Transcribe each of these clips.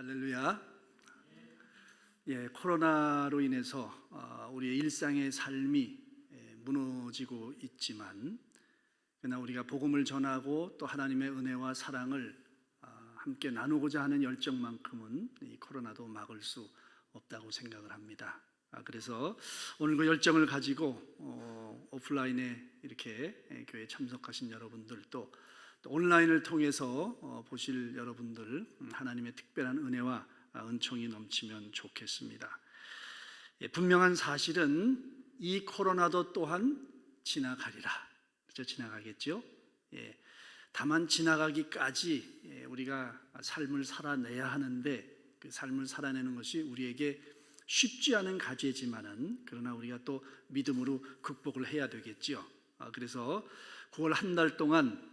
할렐루야. 코로나로 인해서 우리의 일상의 삶이 무너지고 있지만, 그러나 우리가 복음을 전하고 또 하나님의 은혜와 사랑을 함께 나누고자 하는 열정만큼은 이 코로나도 막을 수 없다고 생각을 합니다. 그래서 오늘 그 열정을 가지고 오프라인에 이렇게 교회에 참석하신 여러분들, 또 온라인을 통해서 보실 여러분들, 하나님의 특별한 은혜와 은총이 넘치면 좋겠습니다. 분명한 사실은 이 코로나도 또한 지나가리라. 그렇죠? 지나가겠죠. 다만 지나가기까지 우리가 삶을 살아내야 하는데, 그 삶을 살아내는 것이 우리에게 쉽지 않은 과제지만은, 그러나 우리가 또 믿음으로 극복을 해야 되겠죠. 그래서 9월 한 달 동안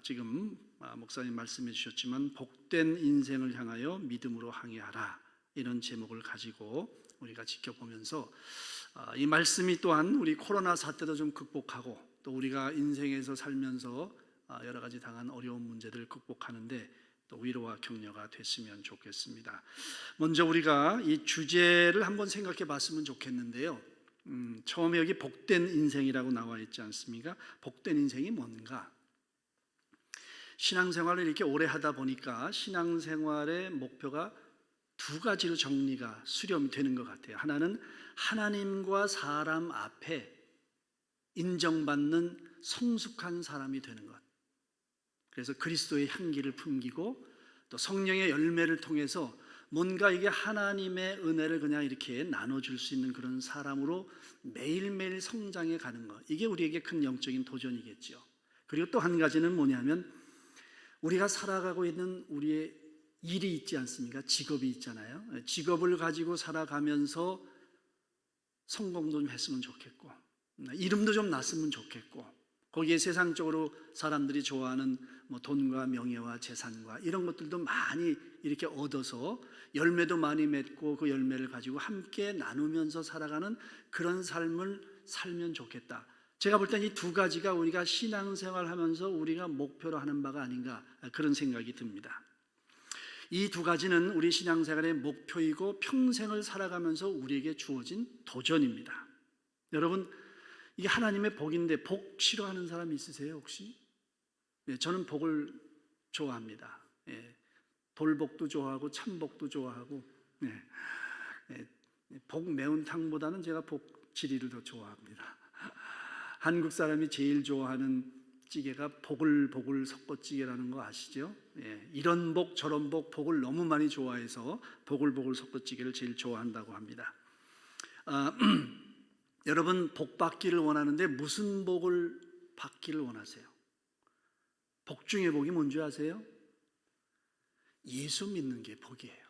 지금 목사님 말씀해 주셨지만, 복된 인생을 향하여 믿음으로 항해하라, 이런 제목을 가지고 우리가 지켜보면서 이 말씀이 또한 우리 코로나 사태도 좀 극복하고, 또 우리가 인생에서 살면서 여러 가지 당한 어려운 문제들을 극복하는데 또 위로와 격려가 됐으면 좋겠습니다. 먼저 우리가 이 주제를 한번 생각해 봤으면 좋겠는데요. 처음에 여기 복된 인생이라고 나와 있지 않습니까? 복된 인생이 뭔가? 신앙생활을 이렇게 오래 하다 보니까 신앙생활의 목표가 두 가지로 정리가 수렴이 되는 것 같아요. 하나는 하나님과 사람 앞에 인정받는 성숙한 사람이 되는 것. 그래서 그리스도의 향기를 풍기고 또 성령의 열매를 통해서 뭔가 이게 하나님의 은혜를 그냥 이렇게 나눠줄 수 있는 그런 사람으로 매일매일 성장해 가는 것, 이게 우리에게 큰 영적인 도전이겠죠. 그리고 또 한 가지는 뭐냐면, 우리가 살아가고 있는 우리의 일이 있지 않습니까? 직업이 있잖아요. 직업을 가지고 살아가면서 성공도 좀 했으면 좋겠고, 이름도 좀 났으면 좋겠고, 거기에 세상적으로 사람들이 좋아하는 돈과 명예와 재산과 이런 것들도 많이 이렇게 얻어서 열매도 많이 맺고, 그 열매를 가지고 함께 나누면서 살아가는 그런 삶을 살면 좋겠다. 제가 볼 땐 이 두 가지가 우리가 신앙생활 하면서 우리가 목표로 하는 바가 아닌가, 그런 생각이 듭니다. 이 두 가지는 우리 신앙생활의 목표이고 평생을 살아가면서 우리에게 주어진 도전입니다. 여러분, 이게 하나님의 복인데 복 싫어하는 사람 있으세요 혹시? 저는 복을 좋아합니다. 돌복도 좋아하고 참복도 좋아하고, 복 매운탕보다는 제가 복지리를 더 좋아합니다. 한국 사람이 제일 좋아하는 찌개가 보글보글 섞어찌개라는 거 아시죠? 이런 복 저런 복, 복을 너무 많이 좋아해서 보글보글 섞어찌개를 제일 좋아한다고 합니다. 여러분, 복 받기를 원하는데 무슨 복을 받기를 원하세요? 복 중에 복이 뭔지 아세요? 예수 믿는 게 복이에요.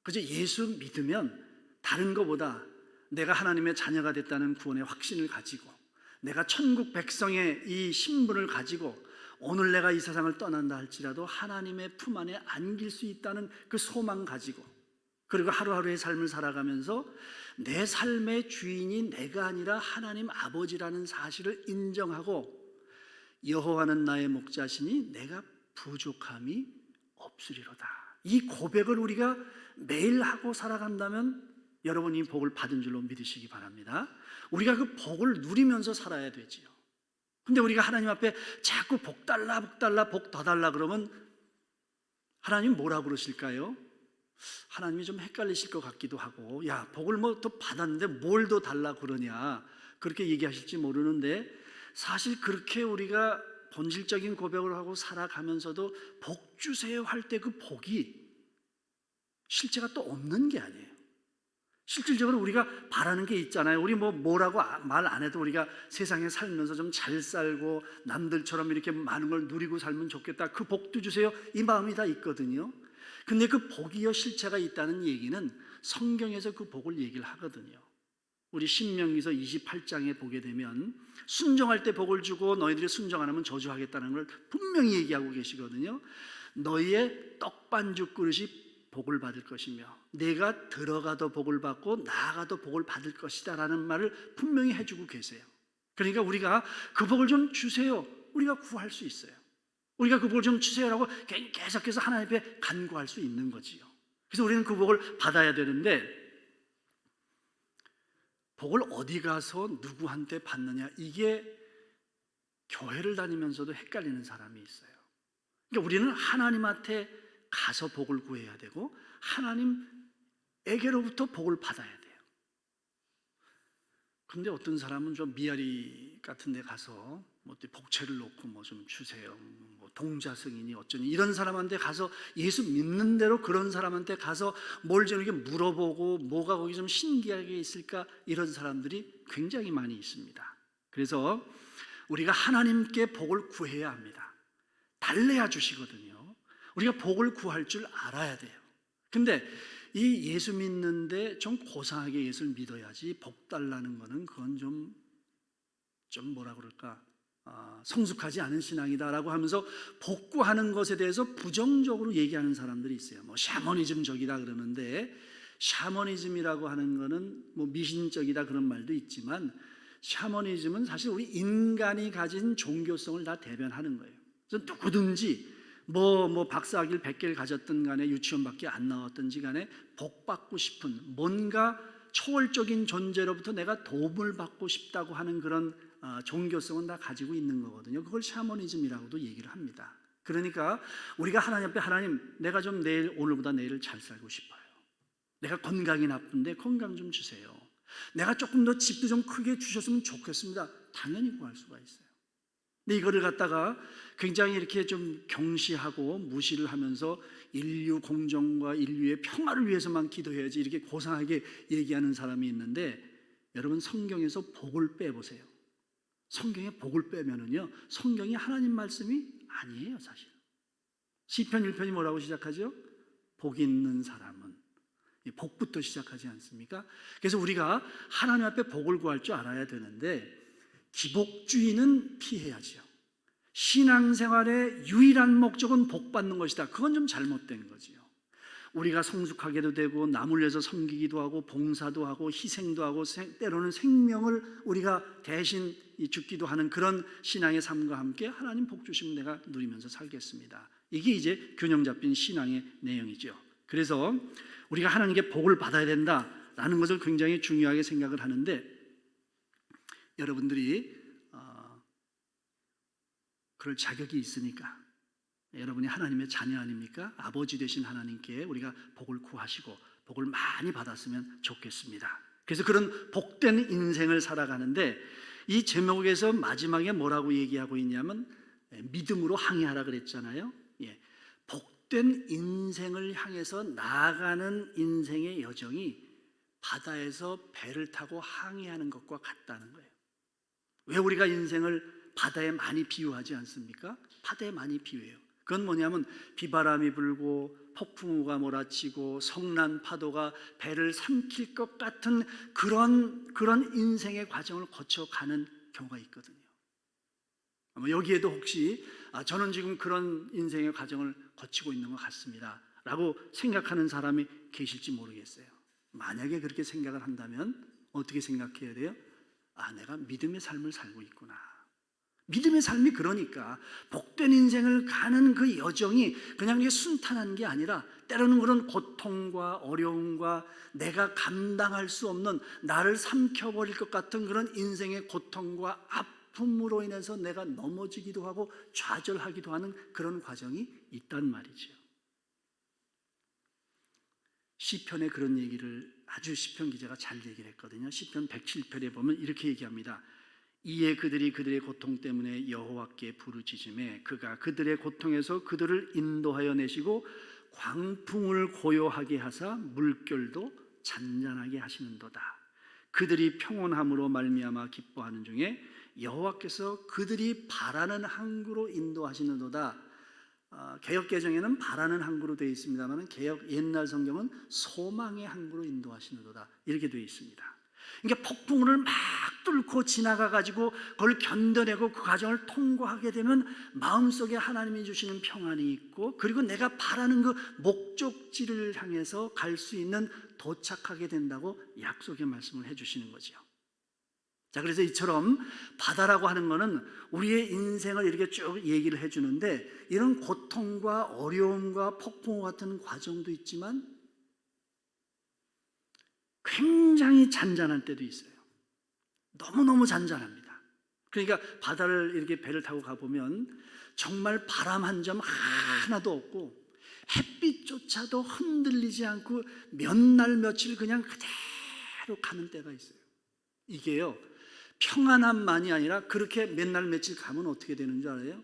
그죠? 예수 믿으면 다른 것보다 내가 하나님의 자녀가 됐다는 구원의 확신을 가지고, 내가 천국 백성의 이 신분을 가지고 오늘 내가 이 세상을 떠난다 할지라도 하나님의 품 안에 안길 수 있다는 그 소망 가지고, 그리고 하루하루의 삶을 살아가면서 내 삶의 주인이 내가 아니라 하나님 아버지라는 사실을 인정하고, 여호와는 나의 목자시니 내가 부족함이 없으리로다, 이 고백을 우리가 매일 하고 살아간다면 여러분, 이 복을 받은 줄로 믿으시기 바랍니다. 우리가 그 복을 누리면서 살아야 되지요. 근데 우리가 하나님 앞에 자꾸 복 달라 복 달라 복 더 달라 그러면 하나님 뭐라 그러실까요? 하나님이 좀 헷갈리실 것 같기도 하고, 야, 복을 뭐 또 받았는데 뭘 더 달라 그러냐, 그렇게 얘기하실지 모르는데, 사실 그렇게 우리가 본질적인 고백을 하고 살아가면서도 복 주세요 할 때 그 복이 실제가 또 없는 게 아니에요. 실질적으로 우리가 바라는 게 있잖아요. 우리 뭐라고 말 안 해도 우리가 세상에 살면서 좀 잘 살고 남들처럼 이렇게 많은 걸 누리고 살면 좋겠다, 그 복도 주세요, 이 마음이 다 있거든요. 근데 그 복이요 실체가 있다는 얘기는 성경에서 그 복을 얘기를 하거든요. 우리 신명기서 28장에 보게 되면 순종할 때 복을 주고 너희들이 순종 안 하면 저주하겠다는 걸 분명히 얘기하고 계시거든요. 너희의 떡반죽 그릇이 복을 받을 것이며 내가 들어가도 복을 받고 나아가도 복을 받을 것이다 라는 말을 분명히 해주고 계세요. 그러니까 우리가 그 복을 좀 주세요, 우리가 구할 수 있어요. 우리가 그 복을 좀 주세요라고 계속해서 하나님 앞에 간구할 수 있는 거지요. 그래서 우리는 그 복을 받아야 되는데, 복을 어디 가서 누구한테 받느냐, 이게 교회를 다니면서도 헷갈리는 사람이 있어요. 그러니까 우리는 하나님한테 가서 복을 구해야 되고 하나님에게로부터 복을 받아야 돼요. 근데 어떤 사람은 좀 미아리 같은 데 가서 뭐 복채를 놓고 뭐 좀 주세요, 뭐 동자승이니 어쩌니, 이런 사람한테 가서, 예수 믿는 대로 그런 사람한테 가서 뭘 좀 이렇게 물어보고 뭐가 거기 좀 신기하게 있을까, 이런 사람들이 굉장히 많이 있습니다. 그래서 우리가 하나님께 복을 구해야 합니다. 달래야 주시거든요. 우리가 복을 구할 줄 알아야 돼요. 근데 이 예수 믿는데 좀 고상하게 예수를 믿어야지 복 달라는 거는, 그건 좀 뭐라 그럴까, 성숙하지 않은 신앙이다라고 하면서 복구하는 것에 대해서 부정적으로 얘기하는 사람들이 있어요. 뭐 샤머니즘적이다 그러는데, 샤머니즘이라고 하는 거는 뭐 미신적이다 그런 말도 있지만, 샤머니즘은 사실 우리 인간이 가진 종교성을 다 대변하는 거예요. 그래서 누구든지 뭐 박사학위를 100개를 가졌든 간에, 유치원밖에 안 나왔든지 간에 복받고 싶은, 뭔가 초월적인 존재로부터 내가 도움을 받고 싶다고 하는 그런 종교성은 다 가지고 있는 거거든요. 그걸 샤머니즘이라고도 얘기를 합니다. 그러니까 우리가 하나님 앞에, 하나님, 내가 좀 오늘보다 내일을 잘 살고 싶어요. 내가 건강이 나쁜데 건강 좀 주세요. 내가 조금 더 집도 좀 크게 주셨으면 좋겠습니다. 당연히 구할 수가 있어요. 근데 이거를 갖다가 굉장히 이렇게 좀 경시하고 무시를 하면서 인류 공정과 인류의 평화를 위해서만 기도해야지, 이렇게 고상하게 얘기하는 사람이 있는데, 여러분 성경에서 복을 빼보세요. 성경에 복을 빼면은요, 성경이 하나님 말씀이 아니에요. 사실 시편 1편이 뭐라고 시작하죠? 복 있는 사람은, 복부터 시작하지 않습니까? 그래서 우리가 하나님 앞에 복을 구할 줄 알아야 되는데, 기복주의는 피해야죠. 신앙생활의 유일한 목적은 복 받는 것이다. 그건 좀 잘못된 거지요. 우리가 성숙하게도 되고 남을 위해서 섬기기도 하고 봉사도 하고 희생도 하고 때로는 생명을 우리가 대신 죽기도 하는 그런 신앙의 삶과 함께 하나님 복 주시면 내가 누리면서 살겠습니다. 이게 이제 균형 잡힌 신앙의 내용이죠. 그래서 우리가 하나님께 복을 받아야 된다라는 것을 굉장히 중요하게 생각을 하는데, 여러분들이 그럴 자격이 있으니까, 여러분이 하나님의 자녀 아닙니까? 아버지 되신 하나님께 우리가 복을 구하시고 복을 많이 받았으면 좋겠습니다. 그래서 그런 복된 인생을 살아가는데, 이 제목에서 마지막에 뭐라고 얘기하고 있냐면, 믿음으로 항해하라 그랬잖아요. 복된 인생을 향해서 나아가는 인생의 여정이 바다에서 배를 타고 항해하는 것과 같다는 거예요. 왜 우리가 인생을 바다에 많이 비유하지 않습니까? 바다에 많이 비유해요. 그건 뭐냐면, 비바람이 불고 폭풍우가 몰아치고 성난 파도가 배를 삼킬 것 같은 그런 인생의 과정을 거쳐가는 경우가 있거든요. 여기에도 혹시 저는 지금 그런 인생의 과정을 거치고 있는 것 같습니다 라고 생각하는 사람이 계실지 모르겠어요. 만약에 그렇게 생각을 한다면 어떻게 생각해야 돼요? 내가 믿음의 삶을 살고 있구나. 믿음의 삶이, 그러니까 복된 인생을 가는 그 여정이 그냥 이게 순탄한 게 아니라, 때로는 그런 고통과 어려움과 내가 감당할 수 없는, 나를 삼켜버릴 것 같은 그런 인생의 고통과 아픔으로 인해서 내가 넘어지기도 하고 좌절하기도 하는 그런 과정이 있단 말이죠. 시편에 그런 얘기를 아주 시편 기자가 잘 얘기를 했거든요. 시편 107편에 보면 이렇게 얘기합니다. 이에 그들이 그들의 고통 때문에 여호와께 부르짖음에 그가 그들의 고통에서 그들을 인도하여 내시고 광풍을 고요하게 하사 물결도 잔잔하게 하시는도다. 그들이 평온함으로 말미암아 기뻐하는 중에 여호와께서 그들이 바라는 항구로 인도하시는도다. 개역개정에는 바라는 항구로 되어 있습니다만, 개역 옛날 성경은 소망의 항구로 인도하시는도다 이렇게 되어 있습니다. 그러니까 폭풍을 막 뚫고 지나가가지고 그걸 견뎌내고 그 과정을 통과하게 되면 마음속에 하나님이 주시는 평안이 있고, 그리고 내가 바라는 그 목적지를 향해서 갈 수 있는, 도착하게 된다고 약속의 말씀을 해주시는 거죠. 자, 그래서 이처럼 바다라고 하는 거는 우리의 인생을 이렇게 쭉 얘기를 해주는데, 이런 고통과 어려움과 폭풍 같은 과정도 있지만 굉장히 잔잔한 때도 있어요. 너무너무 잔잔합니다. 그러니까 바다를 이렇게 배를 타고 가보면 정말 바람 한 점 하나도 없고 햇빛조차도 흔들리지 않고 몇 날 며칠 그냥 그대로 가는 때가 있어요. 이게요, 평안함만이 아니라 그렇게 몇 날 며칠 가면 어떻게 되는 줄 알아요?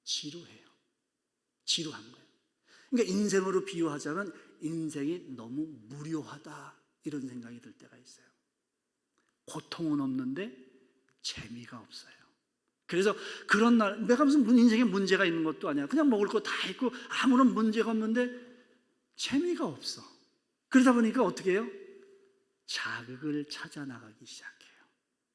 지루해요. 지루한 거예요. 그러니까 인생으로 비유하자면 인생이 너무 무료하다, 이런 생각이 들 때가 있어요. 고통은 없는데 재미가 없어요. 그래서 그런 날, 내가 무슨 인생에 문제가 있는 것도 아니야. 그냥 먹을 거 다 있고 아무런 문제가 없는데 재미가 없어. 그러다 보니까 어떻게 해요? 자극을 찾아 나가기 시작해요.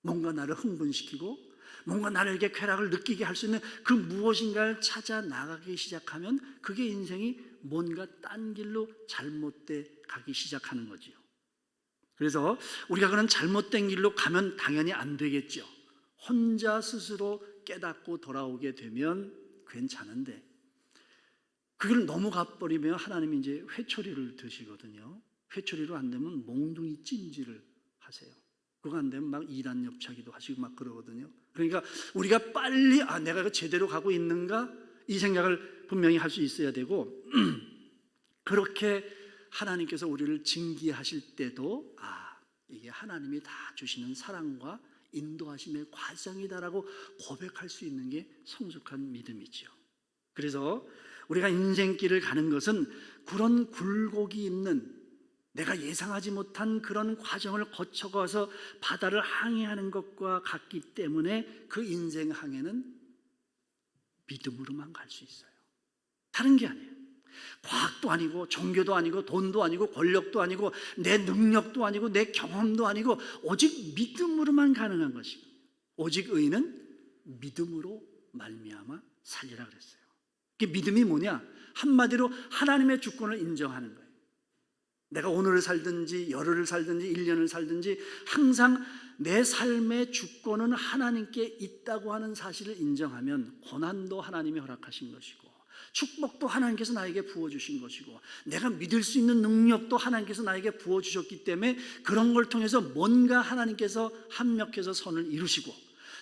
뭔가 나를 흥분시키고 뭔가 나를 이렇게 쾌락을 느끼게 할 수 있는 그 무엇인가를 찾아 나가기 시작하면 그게 인생이 뭔가 딴 길로 잘못돼 가기 시작하는 거지요. 그래서 우리가 그런 잘못된 길로 가면 당연히 안 되겠죠. 혼자 스스로 깨닫고 돌아오게 되면 괜찮은데, 그걸 너무 가버리면 하나님이 이제 회초리를 드시거든요. 회초리로 안 되면 몽둥이 찜질을 하세요. 그거 안 되면 막 이단 협차기도 하시고 막 그러거든요. 그러니까 우리가 빨리 내가 제대로 가고 있는가, 이 생각을 분명히 할 수 있어야 되고, 그렇게 하나님께서 우리를 징계하실 때도 이게 하나님이 다 주시는 사랑과 인도하심의 과정이다라고 고백할 수 있는 게 성숙한 믿음이죠. 그래서 우리가 인생길을 가는 것은 그런 굴곡이 있는, 내가 예상하지 못한 그런 과정을 거쳐가서 바다를 항해하는 것과 같기 때문에 그 인생 항해는 믿음으로만 갈 수 있어요. 다른 게 아니에요. 과학도 아니고 종교도 아니고 돈도 아니고 권력도 아니고 내 능력도 아니고 내 경험도 아니고 오직 믿음으로만 가능한 것이고, 오직 의인은 믿음으로 말미암아 살리라 그랬어요. 그 믿음이 뭐냐? 한마디로 하나님의 주권을 인정하는 거예요. 내가 오늘을 살든지 열흘을 살든지 1년을 살든지 항상 내 삶의 주권은 하나님께 있다고 하는 사실을 인정하면 고난도 하나님이 허락하신 것이고 축복도 하나님께서 나에게 부어주신 것이고 내가 믿을 수 있는 능력도 하나님께서 나에게 부어주셨기 때문에 그런 걸 통해서 뭔가 하나님께서 합력해서 선을 이루시고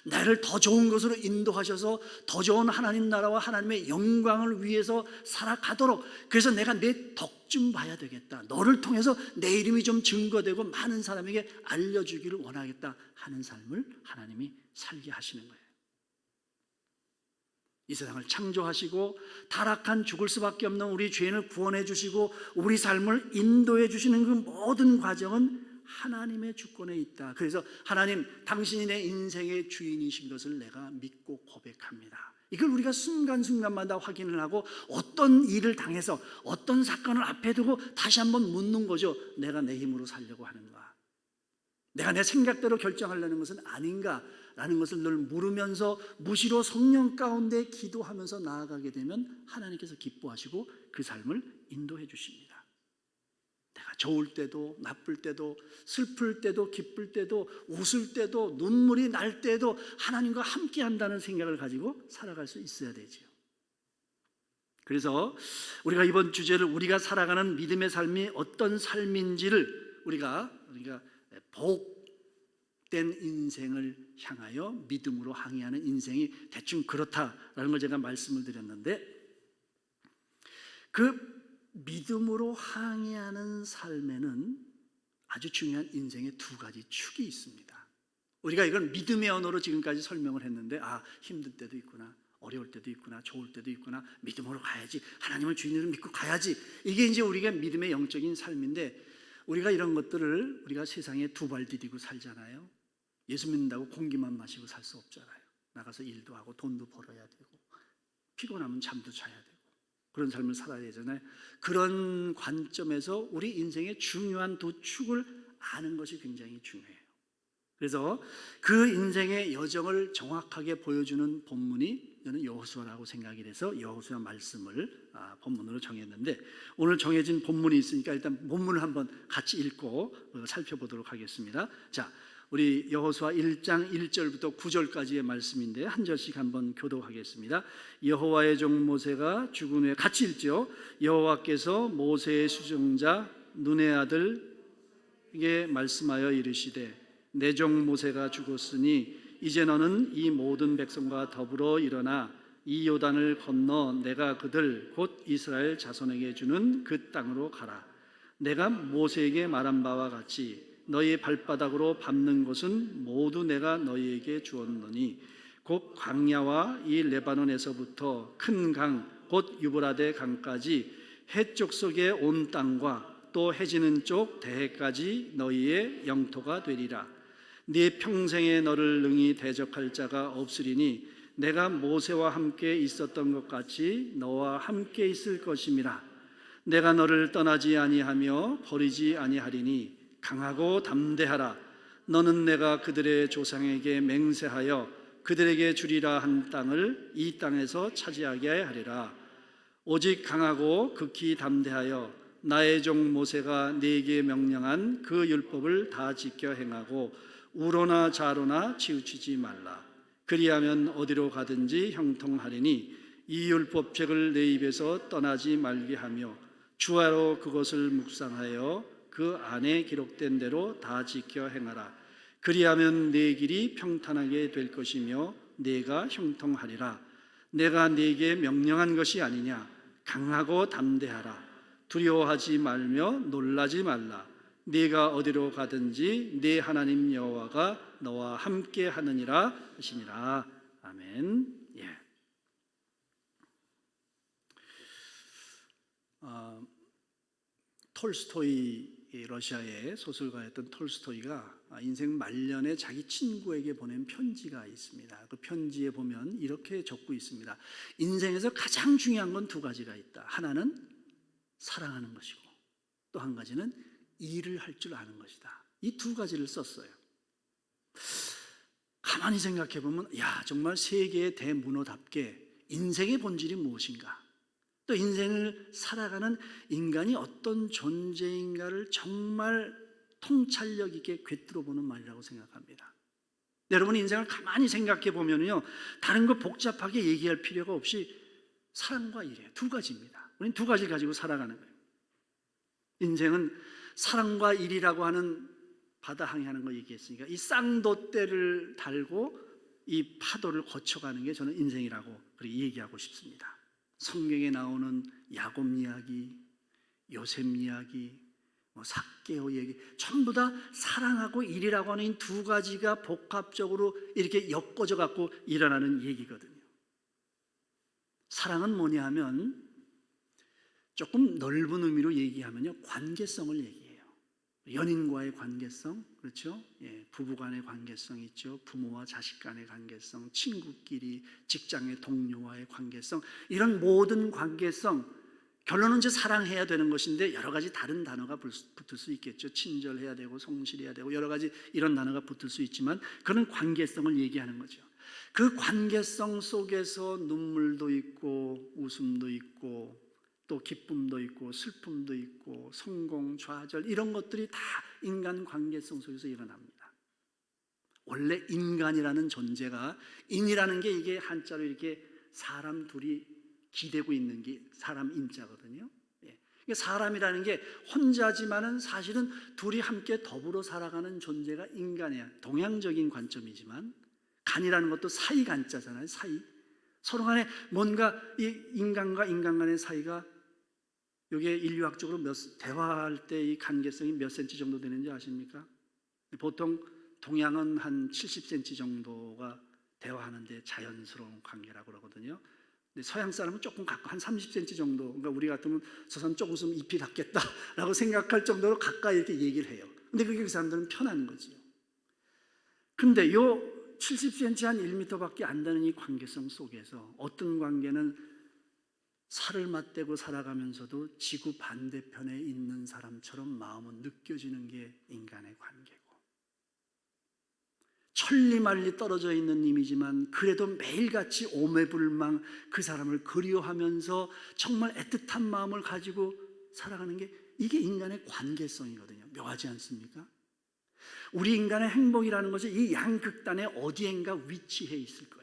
나를 더 좋은 것으로 인도하셔서 더 좋은 하나님 나라와 하나님의 영광을 위해서 살아가도록, 그래서 내가 내 덕 좀 봐야 되겠다, 너를 통해서 내 이름이 좀 증거되고 많은 사람에게 알려주기를 원하겠다 하는 삶을 하나님이 살게 하시는 거예요. 이 세상을 창조하시고 타락한 죽을 수밖에 없는 우리 죄인을 구원해 주시고 우리 삶을 인도해 주시는 그 모든 과정은 하나님의 주권에 있다. 그래서 하나님, 당신이 내 인생의 주인이신 것을 내가 믿고 고백합니다. 이걸 우리가 순간순간마다 확인을 하고 어떤 일을 당해서 어떤 사건을 앞에 두고 다시 한번 묻는 거죠. 내가 내 힘으로 살려고 하는가? 내가 내 생각대로 결정하려는 것은 아닌가? 라는 것을 늘 물으면서 무시로 성령 가운데 기도하면서 나아가게 되면 하나님께서 기뻐하시고 그 삶을 인도해 주십니다. 내가 좋을 때도 나쁠 때도 슬플 때도 기쁠 때도 웃을 때도 눈물이 날 때도 하나님과 함께 한다는 생각을 가지고 살아갈 수 있어야 되죠. 그래서 우리가 이번 주제를 우리가 살아가는 믿음의 삶이 어떤 삶인지를 우리가 복된 인생을 향하여 믿음으로 항해하는 인생이 대충 그렇다라는 걸 제가 말씀을 드렸는데, 그 믿음으로 항해하는 삶에는 아주 중요한 인생의 두 가지 축이 있습니다. 우리가 이걸 믿음의 언어로 지금까지 설명을 했는데 힘들 때도 있구나, 어려울 때도 있구나, 좋을 때도 있구나, 믿음으로 가야지, 하나님을 주인으로 믿고 가야지, 이게 이제 우리가 믿음의 영적인 삶인데, 우리가 이런 것들을 우리가 세상에 두 발 디디고 살잖아요. 예수 믿는다고 공기만 마시고 살 수 없잖아요. 나가서 일도 하고 돈도 벌어야 되고 피곤하면 잠도 자야 되고 그런 삶을 살아야 되잖아요. 그런 관점에서 우리 인생의 중요한 두 축을 아는 것이 굉장히 중요해요. 그래서 그 인생의 여정을 정확하게 보여주는 본문이 저는 여호수아라고 생각이 돼서 여호수아 말씀을 본문으로 정했는데, 오늘 정해진 본문이 있으니까 일단 본문을 한번 같이 읽고 살펴보도록 하겠습니다. 자, 우리 여호수아 1장 1절부터 9절까지의 말씀인데 한 절씩 한번 교독하겠습니다. 여호와의 종 모세가 죽은 후에, 같이 읽죠. 여호와께서 모세의 수종자 눈의 아들 모세에게 말씀하여 이르시되 내 종 모세가 죽었으니 이제 너는 이 모든 백성과 더불어 일어나 이 요단을 건너 내가 그들 곧 이스라엘 자손에게 주는 그 땅으로 가라. 내가 모세에게 말한 바와 같이 너희의 발바닥으로 밟는 것은 모두 내가 너희에게 주었노니 곧 광야와 이 레바논에서부터 큰 강 곧 유브라데 강까지 해쪽 속의 온 땅과 또 해지는 쪽 대해까지 너희의 영토가 되리라. 네 평생에 너를 능히 대적할 자가 없으리니 내가 모세와 함께 있었던 것 같이 너와 함께 있을 것임이라. 내가 너를 떠나지 아니하며 버리지 아니하리니 강하고 담대하라. 너는 내가 그들의 조상에게 맹세하여 그들에게 주리라 한 땅을 이 땅에서 차지하게 하리라. 오직 강하고 극히 담대하여 나의 종 모세가 네게 명령한 그 율법을 다 지켜 행하고 우로나 좌로나 치우치지 말라. 그리하면 어디로 가든지 형통하리니 이 율법책을 내 입에서 떠나지 말게 하며 주야로 그것을 묵상하여 그 안에 기록된 대로 다 지켜 행하라. 그리하면 네 길이 평탄하게 될 것이며 네가 형통하리라. 내가 네게 명령한 것이 아니냐. 강하고 담대하라. 두려워하지 말며 놀라지 말라. 네가 어디로 가든지 네 하나님 여호와가 너와 함께 하느니라 하시니라. 아멘. 예. 톨스토이, 러시아의 소설가였던 톨스토이가 인생 말년에 자기 친구에게 보낸 편지가 있습니다. 그 편지에 보면 이렇게 적고 있습니다. 인생에서 가장 중요한 건 두 가지가 있다. 하나는 사랑하는 것이고 또 한 가지는 일을 할 줄 아는 것이다. 이 두 가지를 썼어요. 가만히 생각해 보면 정말 세계의 대문호답게 인생의 본질이 무엇인가, 또 인생을 살아가는 인간이 어떤 존재인가를 정말 통찰력 있게 꿰뚫어 보는 말이라고 생각합니다. 여러분 인생을 가만히 생각해 보면요, 다른 거 복잡하게 얘기할 필요가 없이 사랑과 일이에요. 두 가지입니다. 우리는 두 가지를 가지고 살아가는 거예요. 인생은 사랑과 일이라고 하는 바다 항해하는 거 얘기했으니까 이 쌍돛대를 달고 이 파도를 거쳐가는 게 저는 인생이라고 그렇게 얘기하고 싶습니다. 성경에 나오는 야곱 이야기, 요셉 이야기, 삭개오 얘기, 전부 다 사랑하고 일이라고 하는 두 가지가 복합적으로 이렇게 엮어져 갖고 일어나는 얘기거든요. 사랑은 뭐냐 하면 조금 넓은 의미로 얘기하면요, 관계성을 얘기해요. 연인과의 관계성, 그렇죠? 예, 부부 간의 관계성 있죠. 부모와 자식 간의 관계성, 친구끼리, 직장의 동료와의 관계성, 이런 모든 관계성, 결론은 이제 사랑해야 되는 것인데 여러 가지 다른 단어가 붙을 수 있겠죠. 친절해야 되고 성실해야 되고 여러 가지 이런 단어가 붙을 수 있지만 그런 관계성을 얘기하는 거죠. 그 관계성 속에서 눈물도 있고 웃음도 있고 또 기쁨도 있고 슬픔도 있고 성공, 좌절, 이런 것들이 다 인간 관계성 속에서 일어납니다. 원래 인간이라는 존재가, 인이라는 게 이게 한자로 이렇게 사람 둘이 기대고 있는 게 사람 인자거든요. 사람이라는 게 혼자지만은 사실은 둘이 함께 더불어 살아가는 존재가 인간이야. 동양적인 관점이지만 간이라는 것도 사이 간자잖아요. 사이. 서로 간에 뭔가 이 인간과 인간 간의 사이가, 이게 인류학적으로 대화할 때 이 간격성이 몇 센치 정도 되는지 아십니까? 보통 동양은 한 70cm 정도가 대화하는데 자연스러운 관계라고 그러거든요. 근데 서양 사람은 조금 가까이 한 30cm 정도, 그러니까 우리 같으면 저 사람 조금 있으면 잎이 닿겠다라고 생각할 정도로 가까이 이렇게 얘기를 해요. 근데 그게 그 사람들은 편한 거지요. 근데 요 70cm 한 1m밖에 안 되는 이 관계성 속에서 어떤 관계는 살을 맞대고 살아가면서도 지구 반대편에 있는 사람처럼 마음은 느껴지는 게 인간의 관계고, 천리말리 떨어져 있는 님이지만 그래도 매일같이 오매불망 그 사람을 그리워하면서 정말 애틋한 마음을 가지고 살아가는 게, 이게 인간의 관계성이거든요. 묘하지 않습니까? 우리 인간의 행복이라는 것이 이 양극단의 어디엔가 위치해 있을 거예요.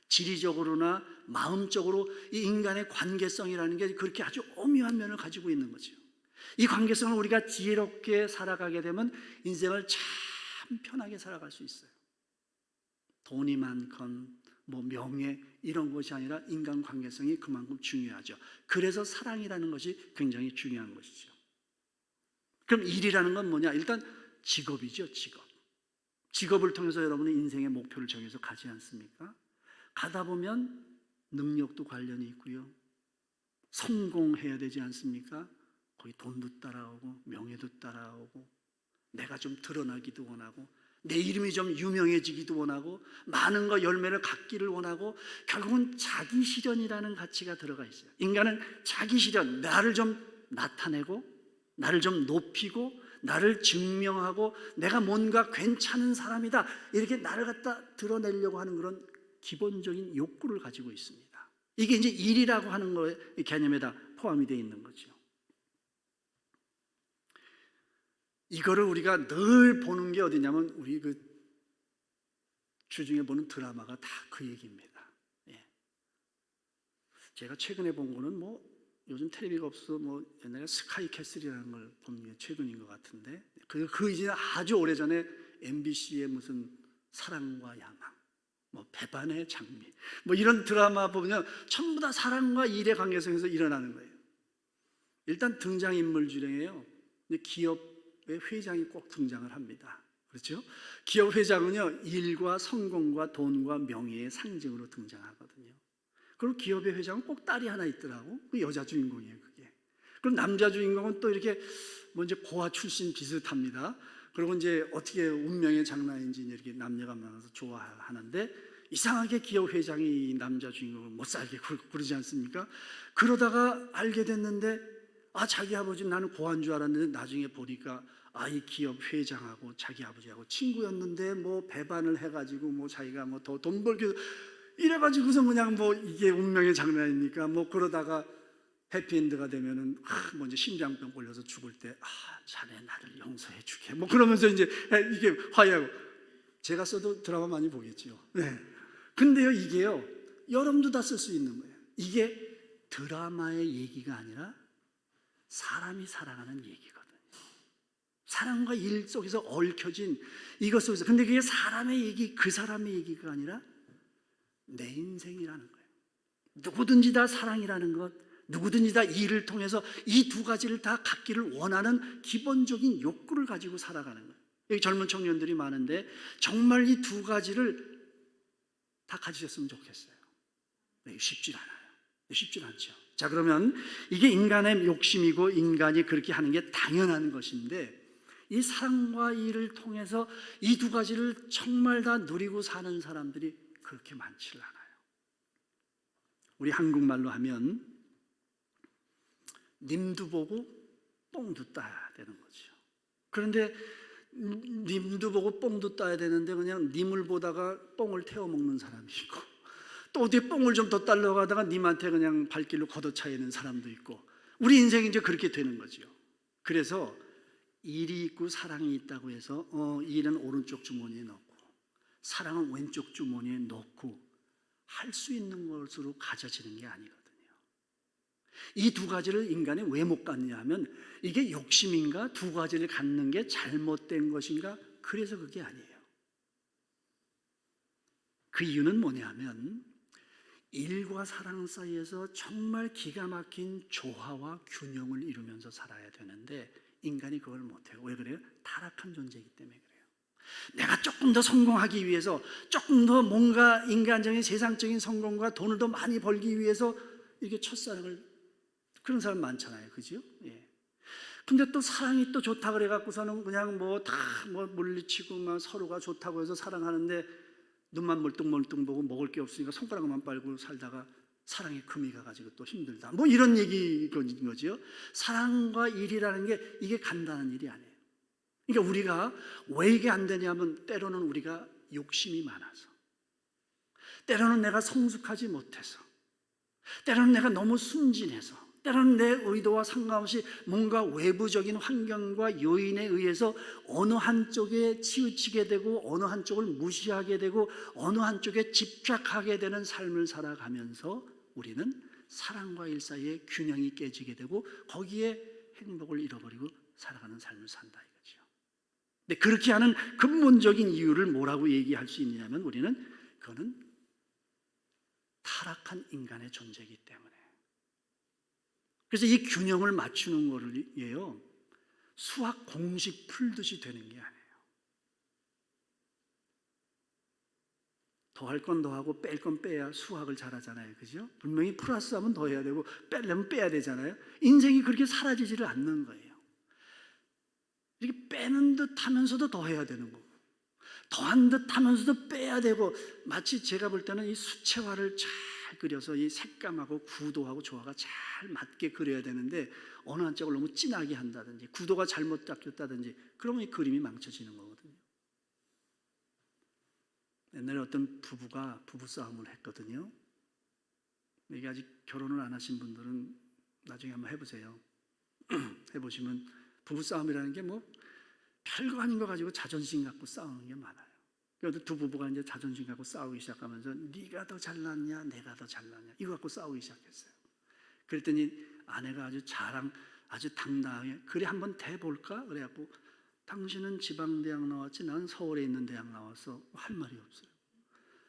지리적으로나 마음적으로 이 인간의 관계성이라는 게 그렇게 아주 오묘한 면을 가지고 있는 거죠. 이 관계성을 우리가 지혜롭게 살아가게 되면 인생을 참 편하게 살아갈 수 있어요. 돈이 많건 명예 이런 것이 아니라 인간 관계성이 그만큼 중요하죠. 그래서 사랑이라는 것이 굉장히 중요한 것이죠. 그럼 일이라는 건 뭐냐? 일단 직업이죠. 직업을 통해서 여러분의 인생의 목표를 정해서 가지 않습니까? 가다 보면 능력도 관련이 있고요, 성공해야 되지 않습니까? 거기 돈도 따라오고 명예도 따라오고 내가 좀 드러나기도 원하고 내 이름이 좀 유명해지기도 원하고 많은 거 열매를 갖기를 원하고 결국은 자기 실현이라는 가치가 들어가 있어요. 인간은 자기 실현, 나를 좀 나타내고 나를 좀 높이고 나를 증명하고 내가 뭔가 괜찮은 사람이다 이렇게 나를 갖다 드러내려고 하는 그런 기본적인 욕구를 가지고 있습니다. 이게 이제 일이라고 하는 거의 개념에다 포함이 되어 있는 거죠. 이거를 우리가 늘 보는 게 어디냐면 우리 그 주중에 보는 드라마가 다 그 얘기입니다. 제가 최근에 본 거는 요즘 텔레비가 없어 옛날에 스카이캐슬이라는 걸 본 게 최근인 것 같은데 그 이제 아주 오래전에 MBC의 무슨 사랑과 야망, 배반의 장미 이런 드라마 보면 전부 다 사랑과 일의 관계성에서 일어나는 거예요. 일단 등장인물 중에요, 기업의 회장이 꼭 등장을 합니다. 그렇죠? 기업 회장은요, 일과 성공과 돈과 명예의 상징으로 등장하거든요. 그리고 기업의 회장은 꼭 딸이 하나 있더라고. 그 여자 주인공이에요, 그게. 그럼 남자 주인공은 또 이렇게 이제 고아 출신 비슷합니다. 그리고 이제 어떻게 운명의 장난인지 이렇게 남녀가 만나서 좋아하는데 이상하게 기업 회장이 남자 주인공을 못 살게 그러지 않습니까? 그러다가 알게 됐는데 자기 아버지는 나는 고아인 줄 알았는데 나중에 보니까 이 기업 회장하고 자기 아버지하고 친구였는데 배반을 해가지고 자기가 더 돈 벌기 이래가지고서 그냥 이게 운명의 장난이니까 그러다가 해피엔드가 되면은 이제 심장병 걸려서 죽을 때 자네 나를 용서해 주게 그러면서 이제 이게 화해하고. 제가 써도 드라마 많이 보겠지요. 네. 근데요, 이게요, 여러분도 다 쓸 수 있는 거예요. 이게 드라마의 얘기가 아니라 사람이 살아가는 얘기거든요. 사랑과 일 속에서 얽혀진 이것 속에서. 근데 그게 사람의 얘기, 그 사람의 얘기가 아니라 내 인생이라는 거예요. 누구든지 다 사랑이라는 것, 누구든지 다 일을 통해서 이 두 가지를 다 갖기를 원하는 기본적인 욕구를 가지고 살아가는 거예요. 여기 젊은 청년들이 많은데 정말 이 두 가지를 다 가지셨으면 좋겠어요. 쉽지 않아요. 쉽지 않죠. 자, 그러면 이게 인간의 욕심이고 인간이 그렇게 하는 게 당연한 것인데 이 사랑과 일을 통해서 이 두 가지를 정말 다 누리고 사는 사람들이 그렇게 많지를 않아요. 우리 한국말로 하면 님도 보고 뽕도 따야 되는 거죠. 그런데 님도 보고 뽕도 따야 되는데 그냥 님을 보다가 뽕을 태워 먹는 사람이 있고 또 어디 뽕을 좀 더 따려고 하다가 님한테 그냥 발길로 걷어차이는 사람도 있고 우리 인생이 이제 그렇게 되는 거죠. 그래서 일이 있고 사랑이 있다고 해서 일은 오른쪽 주머니에 넣고 사랑은 왼쪽 주머니에 넣고 할 수 있는 것으로 가져지는 게 아니거든요. 이 두 가지를 인간이 왜 못 갖냐 하면 이게 욕심인가 두 가지를 갖는 게 잘못된 것인가 그래서 그게 아니에요. 그 이유는 뭐냐 하면 일과 사랑 사이에서 정말 기가 막힌 조화와 균형을 이루면서 살아야 되는데 인간이 그걸 못해요. 왜 그래요? 타락한 존재이기 때문에 그래요. 내가 조금 더 성공하기 위해서 조금 더 뭔가 인간적인 세상적인 성공과 돈을 더 많이 벌기 위해서 이렇게 첫사랑을 그런 사람 많잖아요. 그죠? 예. 근데 또 사랑이 또 좋다 그래갖고서는 그냥 다 물리치고 막 서로가 좋다고 해서 사랑하는데 눈만 멀뚱멀뚱 보고 먹을 게 없으니까 손가락만 빨고 살다가 사랑에 금이 가가지고 또 힘들다. 이런 얘기인 거죠. 사랑과 일이라는 게 이게 간단한 일이 아니에요. 그러니까 우리가 왜 이게 안 되냐면 때로는 우리가 욕심이 많아서, 때로는 내가 성숙하지 못해서, 때로는 내가 너무 순진해서, 때로는 내 의도와 상관없이 뭔가 외부적인 환경과 요인에 의해서 어느 한쪽에 치우치게 되고 어느 한쪽을 무시하게 되고 어느 한쪽에 집착하게 되는 삶을 살아가면서 우리는 사랑과 일 사이에 균형이 깨지게 되고 거기에 행복을 잃어버리고 살아가는 삶을 산다 이거죠. 근데 그렇게 하는 근본적인 이유를 뭐라고 얘기할 수 있느냐면 우리는 그거는 타락한 인간의 존재이기 때문에. 그래서 이 균형을 맞추는 거를요 수학 공식 풀듯이 되는 게 아니에요. 더할 건 더하고 뺄 건 빼야 수학을 잘하잖아요. 그죠? 분명히 플러스하면 더해야 되고 빼려면 빼야 되잖아요. 인생이 그렇게 사라지지를 않는 거예요. 이렇게 빼는 듯 하면서도 더해야 되는 거고 더한 듯 하면서도 빼야 되고 마치 제가 볼 때는 이 수채화를 잘 그려서 이 색감하고 구도하고 조화가 잘 맞게 그려야 되는데 어느 한쪽을 너무 진하게 한다든지 구도가 잘못 잡혔다든지 그러면 이 그림이 망쳐지는 거거든요. 옛날에 어떤 부부가 부부싸움을 했거든요. 이게 아직 결혼을 안 하신 분들은 나중에 한번 해보세요. 해보시면 부부싸움이라는 게 뭐 별거 아닌 거 가지고 자존심 갖고 싸우는 게 많아요. 그래도 두 부부가 이제 자존심 갖고 싸우기 시작하면서 네가 더 잘났냐 내가 더 잘났냐 이거 갖고 싸우기 시작했어요. 그랬더니 아내가 아주 당당하게 그래 한번 대볼까? 그래갖고 당신은 지방대학 나왔지 난 서울에 있는 대학 나와서 할 말이 없어요.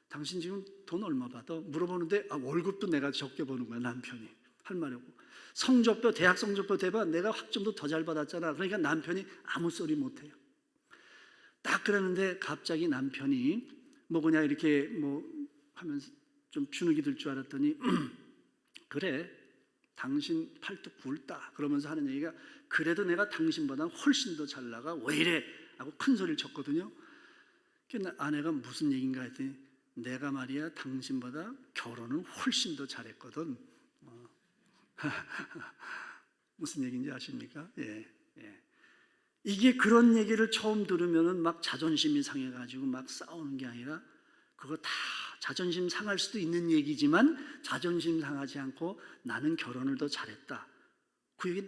당신 지금 돈 얼마 받아? 물어보는데 월급도 내가 적게 버는 거야 남편이. 할 말이 없고 성적표 대학 성적표 대봐 내가 학점도 더 잘 받았잖아. 그러니까 남편이 아무 소리 못해요. 딱 그러는데 갑자기 남편이 뭐 그냥 이렇게 뭐 하면서 좀 주눅이 들 줄 알았더니 그래 당신 팔뚝 굵다 그러면서 하는 얘기가 그래도 내가 당신보다 훨씬 더 잘 나가 왜 이래 하고 큰 소리를 쳤거든요. 그래서 아내가 무슨 얘기인가 했더니 내가 말이야 당신보다 결혼은 훨씬 더 잘했거든. 무슨 얘기인지 아십니까? 예. 이게 그런 얘기를 처음 들으면은 막 자존심이 상해가지고 막 싸우는 게 아니라 그거 다 자존심 상할 수도 있는 얘기지만 자존심 상하지 않고 나는 결혼을 더 잘했다. 그 얘기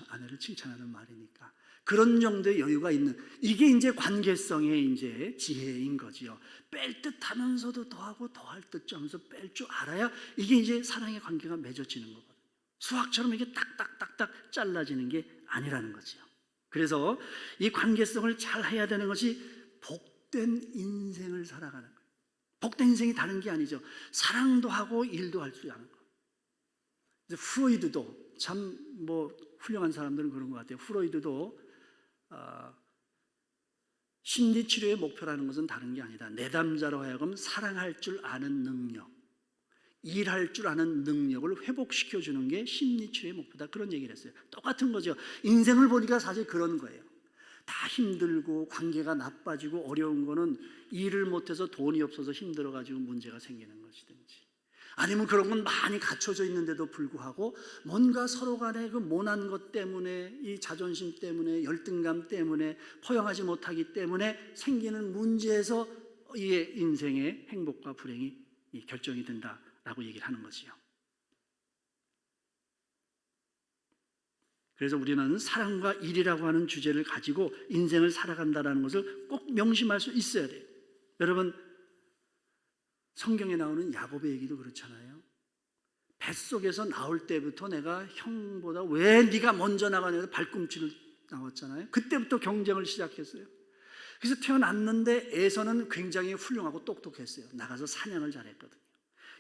아내를 칭찬하는 말이니까 그런 정도의 여유가 있는 이게 이제 관계성의 이제 지혜인 거지요. 뺄 듯 하면서도 더하고 더할 듯 하면서 뺄 줄 알아야 이게 이제 사랑의 관계가 맺어지는 거거든요. 수학처럼 이게 딱딱딱딱 잘라지는 게 아니라는 거지요. 그래서 이 관계성을 잘 해야 되는 것이 복된 인생을 살아가는 거예요. 복된 인생이 다른 게 아니죠. 사랑도 하고 일도 할 수 있는 거. 프로이드도 참 뭐 훌륭한 사람들은 그런 것 같아요. 프로이드도 심리치료의 목표라는 것은 다른 게 아니다. 내담자로 하여금 사랑할 줄 아는 능력, 일할 줄 아는 능력을 회복시켜주는 게 심리치료의 목표다. 그런 얘기를 했어요. 똑같은 거죠. 인생을 보니까 사실 그런 거예요. 다 힘들고 관계가 나빠지고 어려운 거는 일을 못해서 돈이 없어서 힘들어가지고 문제가 생기는 것이든지 아니면 그런 건 많이 갖춰져 있는데도 불구하고 뭔가 서로 간에 그 모난 것 때문에 이 자존심 때문에 열등감 때문에 포용하지 못하기 때문에 생기는 문제에서 이 인생의 행복과 불행이 결정이 된다라고 얘기를 하는 거지요. 그래서 우리는 사랑과 일이라고 하는 주제를 가지고 인생을 살아간다는 것을 꼭 명심할 수 있어야 돼요. 여러분 성경에 나오는 야곱의 얘기도 그렇잖아요. 뱃속에서 나올 때부터 내가 형보다 왜 네가 먼저 나가냐고 발꿈치를 나왔잖아요. 그때부터 경쟁을 시작했어요. 그래서 태어났는데 에서는 굉장히 훌륭하고 똑똑했어요. 나가서 사냥을 잘했거든요.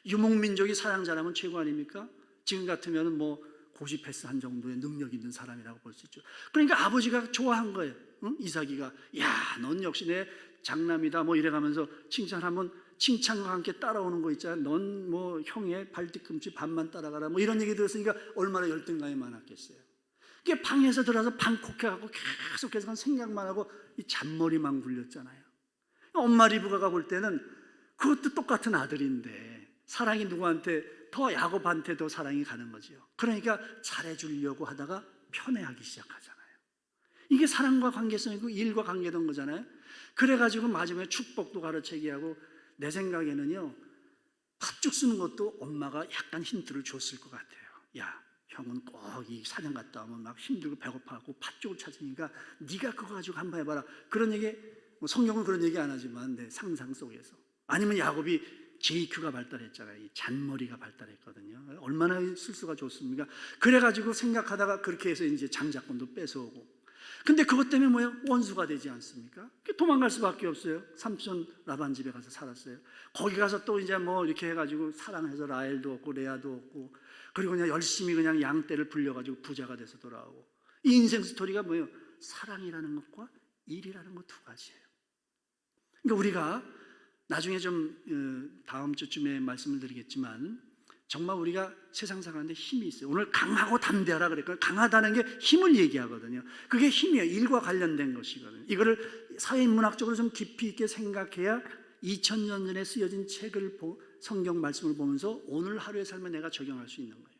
유목민족이 사냥 잘하면 최고 아닙니까? 지금 같으면 뭐 고시패스한 정도의 능력 있는 사람이라고 볼 수 있죠. 그러니까 아버지가 좋아한 거예요. 응? 이삭이가 야, 넌 역시 내 장남이다 뭐 이래가면서 칭찬하면 칭찬과 함께 따라오는 거 있잖아요. 넌 뭐 형의 발뒤꿈치 반만 따라가라 뭐 이런 얘기 들었으니까 얼마나 열등감이 많았겠어요. 그게 방에서 들어가서 방콕해갖고 계속해서 생각만 하고 이 잔머리만 굴렸잖아요. 엄마 리브가가 볼 때는 그것도 똑같은 아들인데 사랑이 누구한테 더 야곱한테 더 사랑이 가는 거죠. 그러니까 잘해주려고 하다가 편애하기 시작하잖아요. 이게 사랑과 관계성이고 일과 관계된 거잖아요. 그래가지고 마지막에 축복도 가르치게 하고 내 생각에는요 팥죽 쓰는 것도 엄마가 약간 힌트를 줬을 것 같아요. 야 형은 꼭 이 사냥 갔다 오면 막 힘들고 배고파하고 팥죽을 찾으니까 네가 그거 가지고 한번 해봐라. 그런 얘기 뭐 성경은 그런 얘기 안 하지만 내 상상 속에서 아니면 야곱이 JQ가 발달했잖아요. 이 잔머리가 발달했거든요. 얼마나 술수가 좋습니까? 그래가지고 생각하다가 그렇게 해서 이제 장자권도 뺏어오고. 근데 그것 때문에 뭐예요? 원수가 되지 않습니까? 도망갈 수밖에 없어요. 삼촌 라반 집에 가서 살았어요. 거기 가서 또 이제 뭐 이렇게 해가지고 사랑해서 라헬도 얻고 레아도 얻고, 그리고 그냥 열심히 그냥 양떼를 불려가지고 부자가 돼서 돌아오고. 이 인생 스토리가 뭐예요? 사랑이라는 것과 일이라는 것 두 가지예요. 그러니까 우리가 나중에 좀 다음 주쯤에 말씀을 드리겠지만, 정말 우리가 세상 살아가는데 힘이 있어요. 오늘 강하고 담대하라 그랬거든요. 강하다는 게 힘을 얘기하거든요. 그게 힘이에요. 일과 관련된 것이거든요. 이거를 사회인문학적으로 좀 깊이 있게 생각해야 2000년 전에 쓰여진 책을 성경 말씀을 보면서 오늘 하루의 삶에 내가 적용할 수 있는 거예요.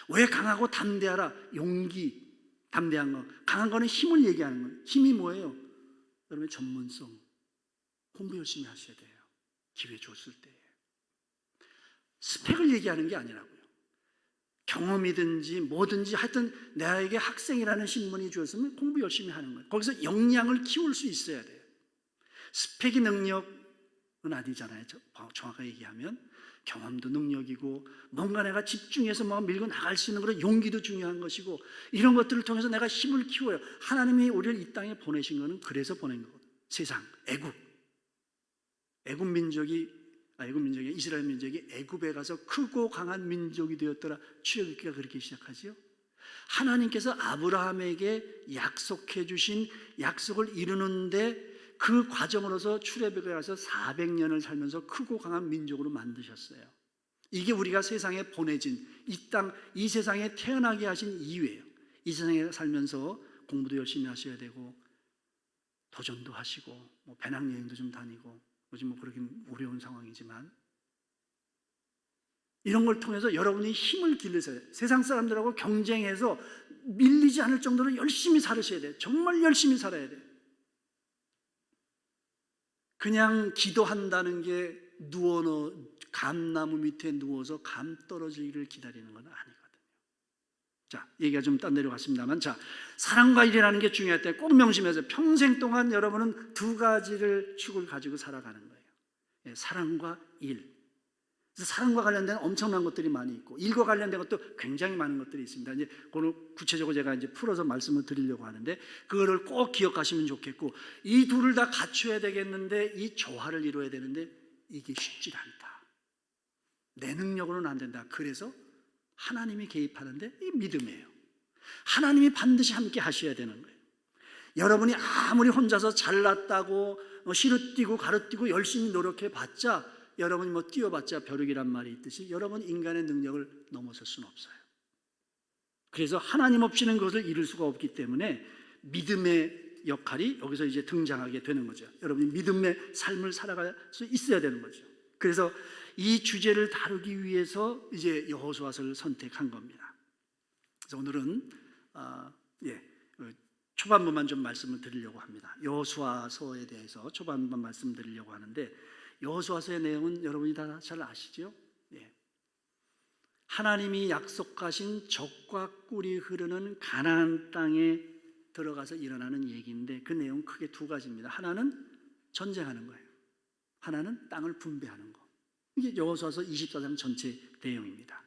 왜 강하고 담대하라? 용기, 담대한 거. 강한 거는 힘을 얘기하는 거예요. 힘이 뭐예요? 여러분의 전문성. 공부 열심히 하셔야 돼요. 기회 줬을 때. 스펙을 얘기하는 게 아니라고요. 경험이든지 뭐든지 하여튼 나에게 학생이라는 신분이 주었으면 공부 열심히 하는 거예요. 거기서 역량을 키울 수 있어야 돼요. 스펙이 능력은 아니잖아요. 정확하게 얘기하면 경험도 능력이고, 뭔가 내가 집중해서 막 밀고 나갈 수 있는 그런 용기도 중요한 것이고, 이런 것들을 통해서 내가 힘을 키워요. 하나님이 우리를 이 땅에 보내신 거는 그래서 보낸 거거든요. 세상, 애굽 민족이 이스라엘 민족이 애굽에 가서 크고 강한 민족이 되었더라. 출애굽기가 그렇게 시작하지요. 하나님께서 아브라함에게 약속해 주신 약속을 이루는데 그 과정으로서 출애굽에 가서 400년을 살면서 크고 강한 민족으로 만드셨어요. 이게 우리가 세상에 보내진 이 세상에 태어나게 하신 이유예요. 이 세상에 살면서 공부도 열심히 하셔야 되고, 도전도 하시고, 뭐 배낭여행도 좀 다니고, 요즘 뭐 그러긴 어려운 상황이지만, 이런 걸 통해서 여러분이 힘을 기르세요. 세상 사람들하고 경쟁해서 밀리지 않을 정도로 열심히 살으셔야 돼요. 정말 열심히 살아야 돼요. 그냥 기도한다는 게 감나무 밑에 누워서 감 떨어지기를 기다리는 건 아니거든요. 자, 얘기가 좀 딴 데로 갔습니다만, 자, 사랑과 일이라는 게 중요할 때 꼭 명심하세요. 평생 동안 여러분은 두 가지를 축을 가지고 살아가는 거예요. 예, 사랑과 일. 그래서 사랑과 관련된 엄청난 것들이 많이 있고, 일과 관련된 것도 굉장히 많은 것들이 있습니다. 이제 그걸 구체적으로 제가 이제 풀어서 말씀을 드리려고 하는데, 그거를 꼭 기억하시면 좋겠고, 이 둘을 다 갖춰야 되겠는데, 이 조화를 이루어야 되는데 이게 쉽지 않다. 내 능력으로는 안 된다. 그래서 하나님이 개입하는데 이 믿음이에요. 하나님이 반드시 함께 하셔야 되는 거예요. 여러분이 아무리 혼자서 잘났다고 시루뛰고 가르뛰고 열심히 노력해봤자, 여러분이 뭐 뛰어봤자 벼룩이란 말이 있듯이 여러분 인간의 능력을 넘어설 수는 없어요. 그래서 하나님 없이는 그것을 이룰 수가 없기 때문에 믿음의 역할이 여기서 이제 등장하게 되는 거죠. 여러분이 믿음의 삶을 살아갈 수 있어야 되는 거죠. 그래서 이 주제를 다루기 위해서 이제 여호수아서를 선택한 겁니다. 그래서 오늘은 초반부만 좀 말씀을 드리려고 합니다. 여호수아서에 대해서 초반부만 말씀드리려고 하는데, 여호수아서의 내용은 여러분이 다 잘 아시죠? 하나님이 약속하신 젖과 꿀이 흐르는 가나안 땅에 들어가서 일어나는 얘기인데, 그 내용 크게 두 가지입니다. 하나는 전쟁하는 거예요. 하나는 땅을 분배하는 거. 이게 여호수아서 24장 전체 내용입니다.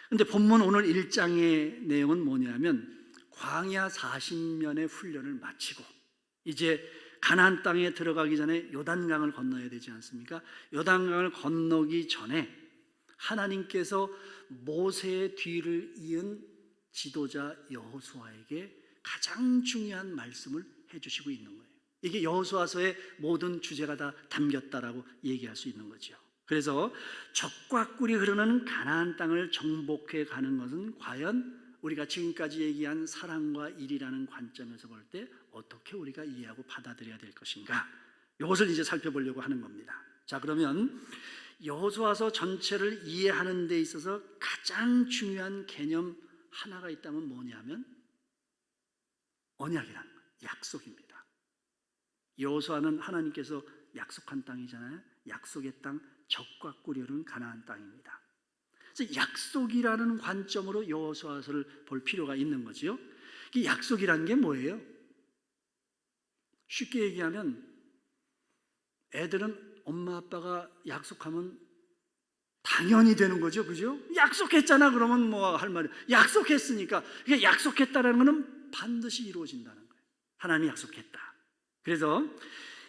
그런데 본문 오늘 1장의 내용은 뭐냐면, 광야 40년의 훈련을 마치고 이제 가나안 땅에 들어가기 전에 요단강을 건너야 되지 않습니까? 요단강을 건너기 전에 하나님께서 모세의 뒤를 이은 지도자 여호수아에게 가장 중요한 말씀을 해주시고 있는 거예요. 이게 여호수아서의 모든 주제가 다 담겼다라고 얘기할 수 있는 거죠. 그래서 젖과 꿀이 흐르는 가나안 땅을 정복해 가는 것은 과연 우리가 지금까지 얘기한 사랑과 일이라는 관점에서 볼 때 어떻게 우리가 이해하고 받아들여야 될 것인가, 이것을 이제 살펴보려고 하는 겁니다. 자, 그러면 여호수아서 전체를 이해하는 데 있어서 가장 중요한 개념 하나가 있다면 뭐냐면 언약이라는 거예요. 약속입니다. 여호수아는 하나님께서 약속한 땅이잖아요. 약속의 땅, 젖과 꿀이 흐르는 가나안 땅입니다. 그래서 약속이라는 관점으로 여호수아서를 볼 필요가 있는 거지요. 이 약속이라는 게 뭐예요? 쉽게 얘기하면 애들은 엄마 아빠가 약속하면 당연히 되는 거죠, 그죠? 약속했잖아. 그러면 뭐 할 말이, 약속했으니까. 그게 약속했다라는 것은 반드시 이루어진다는 거예요. 하나님이 약속했다. 그래서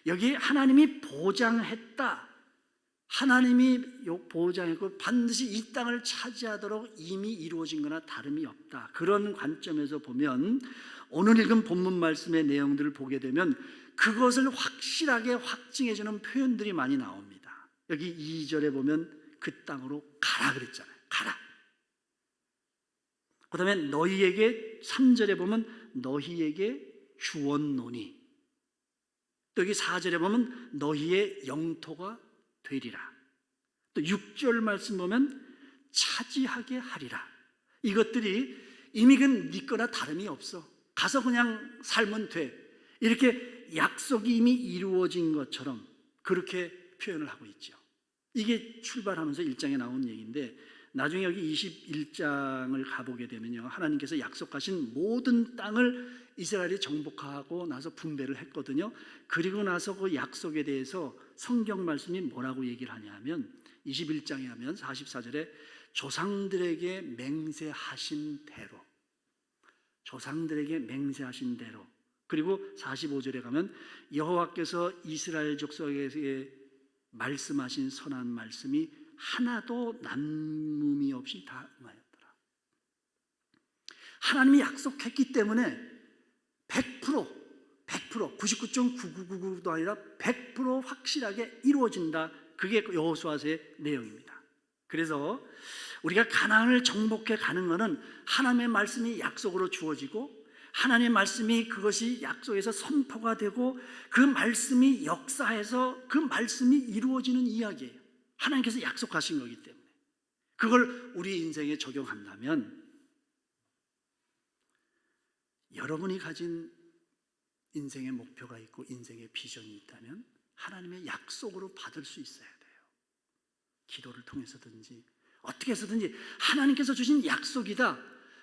여기 하나님이 보장했다, 하나님이 보장했고 반드시 이 땅을 차지하도록 이미 이루어진 거나 다름이 없다. 그런 관점에서 보면 오늘 읽은 본문 말씀의 내용들을 보게 되면 그것을 확실하게 확증해 주는 표현들이 많이 나옵니다. 여기 2절에 보면 그 땅으로 가라 그랬잖아요. 가라. 그 다음에 너희에게, 3절에 보면 너희에게 주었노니, 또 여기 4절에 보면 너희의 영토가 되리라. 또 6절 말씀 보면 차지하게 하리라. 이것들이 이미 그건 네 거나 다름이 없어. 가서 그냥 살면 돼. 이렇게 약속이 이미 이루어진 것처럼 그렇게 표현을 하고 있죠. 이게 출발하면서 1장에 나온 얘기인데, 나중에 여기 21장을 가보게 되면요, 하나님께서 약속하신 모든 땅을 이스라엘이 정복하고 나서 분배를 했거든요. 그리고 나서 그 약속에 대해서 성경 말씀이 뭐라고 얘기를 하냐면 21장에 하면 44절에 조상들에게 맹세하신 대로, 조상들에게 맹세하신 대로, 그리고 45절에 가면 여호와께서 이스라엘 족속에게 말씀하신 선한 말씀이 하나도 남음이 없이 다 응하였더라. 하나님이 약속했기 때문에 100%, 99.9999도 아니라 100% 확실하게 이루어진다. 그게 여호수아서의 내용입니다. 그래서 우리가 가나안을 정복해 가는 것은 하나님의 말씀이 약속으로 주어지고, 하나님의 말씀이 그것이 약속에서 선포가 되고, 그 말씀이 역사해서 그 말씀이 이루어지는 이야기예요. 하나님께서 약속하신 거기 때문에 그걸 우리 인생에 적용한다면, 여러분이 가진 인생의 목표가 있고 인생의 비전이 있다면 하나님의 약속으로 받을 수 있어야 돼요. 기도를 통해서든지 어떻게 해서든지 하나님께서 주신 약속이다.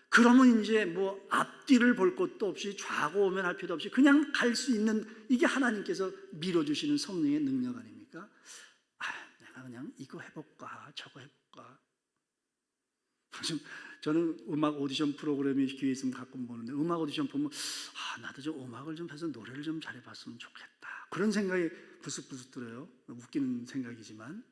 그러면 이제 뭐 앞뒤를 볼 것도 없이 좌고 오면 할 필요도 없이 그냥 갈 수 있는, 이게 하나님께서 밀어주시는 성령의 능력 아닙니까? 내가 그냥 이거 해볼까 저거 해볼까. 저는 음악 오디션 프로그램이 기회 있으면 가끔 보는데, 음악 오디션 보면 나도 좀 음악을 좀 해서 노래를 좀 잘해봤으면 좋겠다, 그런 생각이 부스부스 들어요. 웃기는 생각이지만.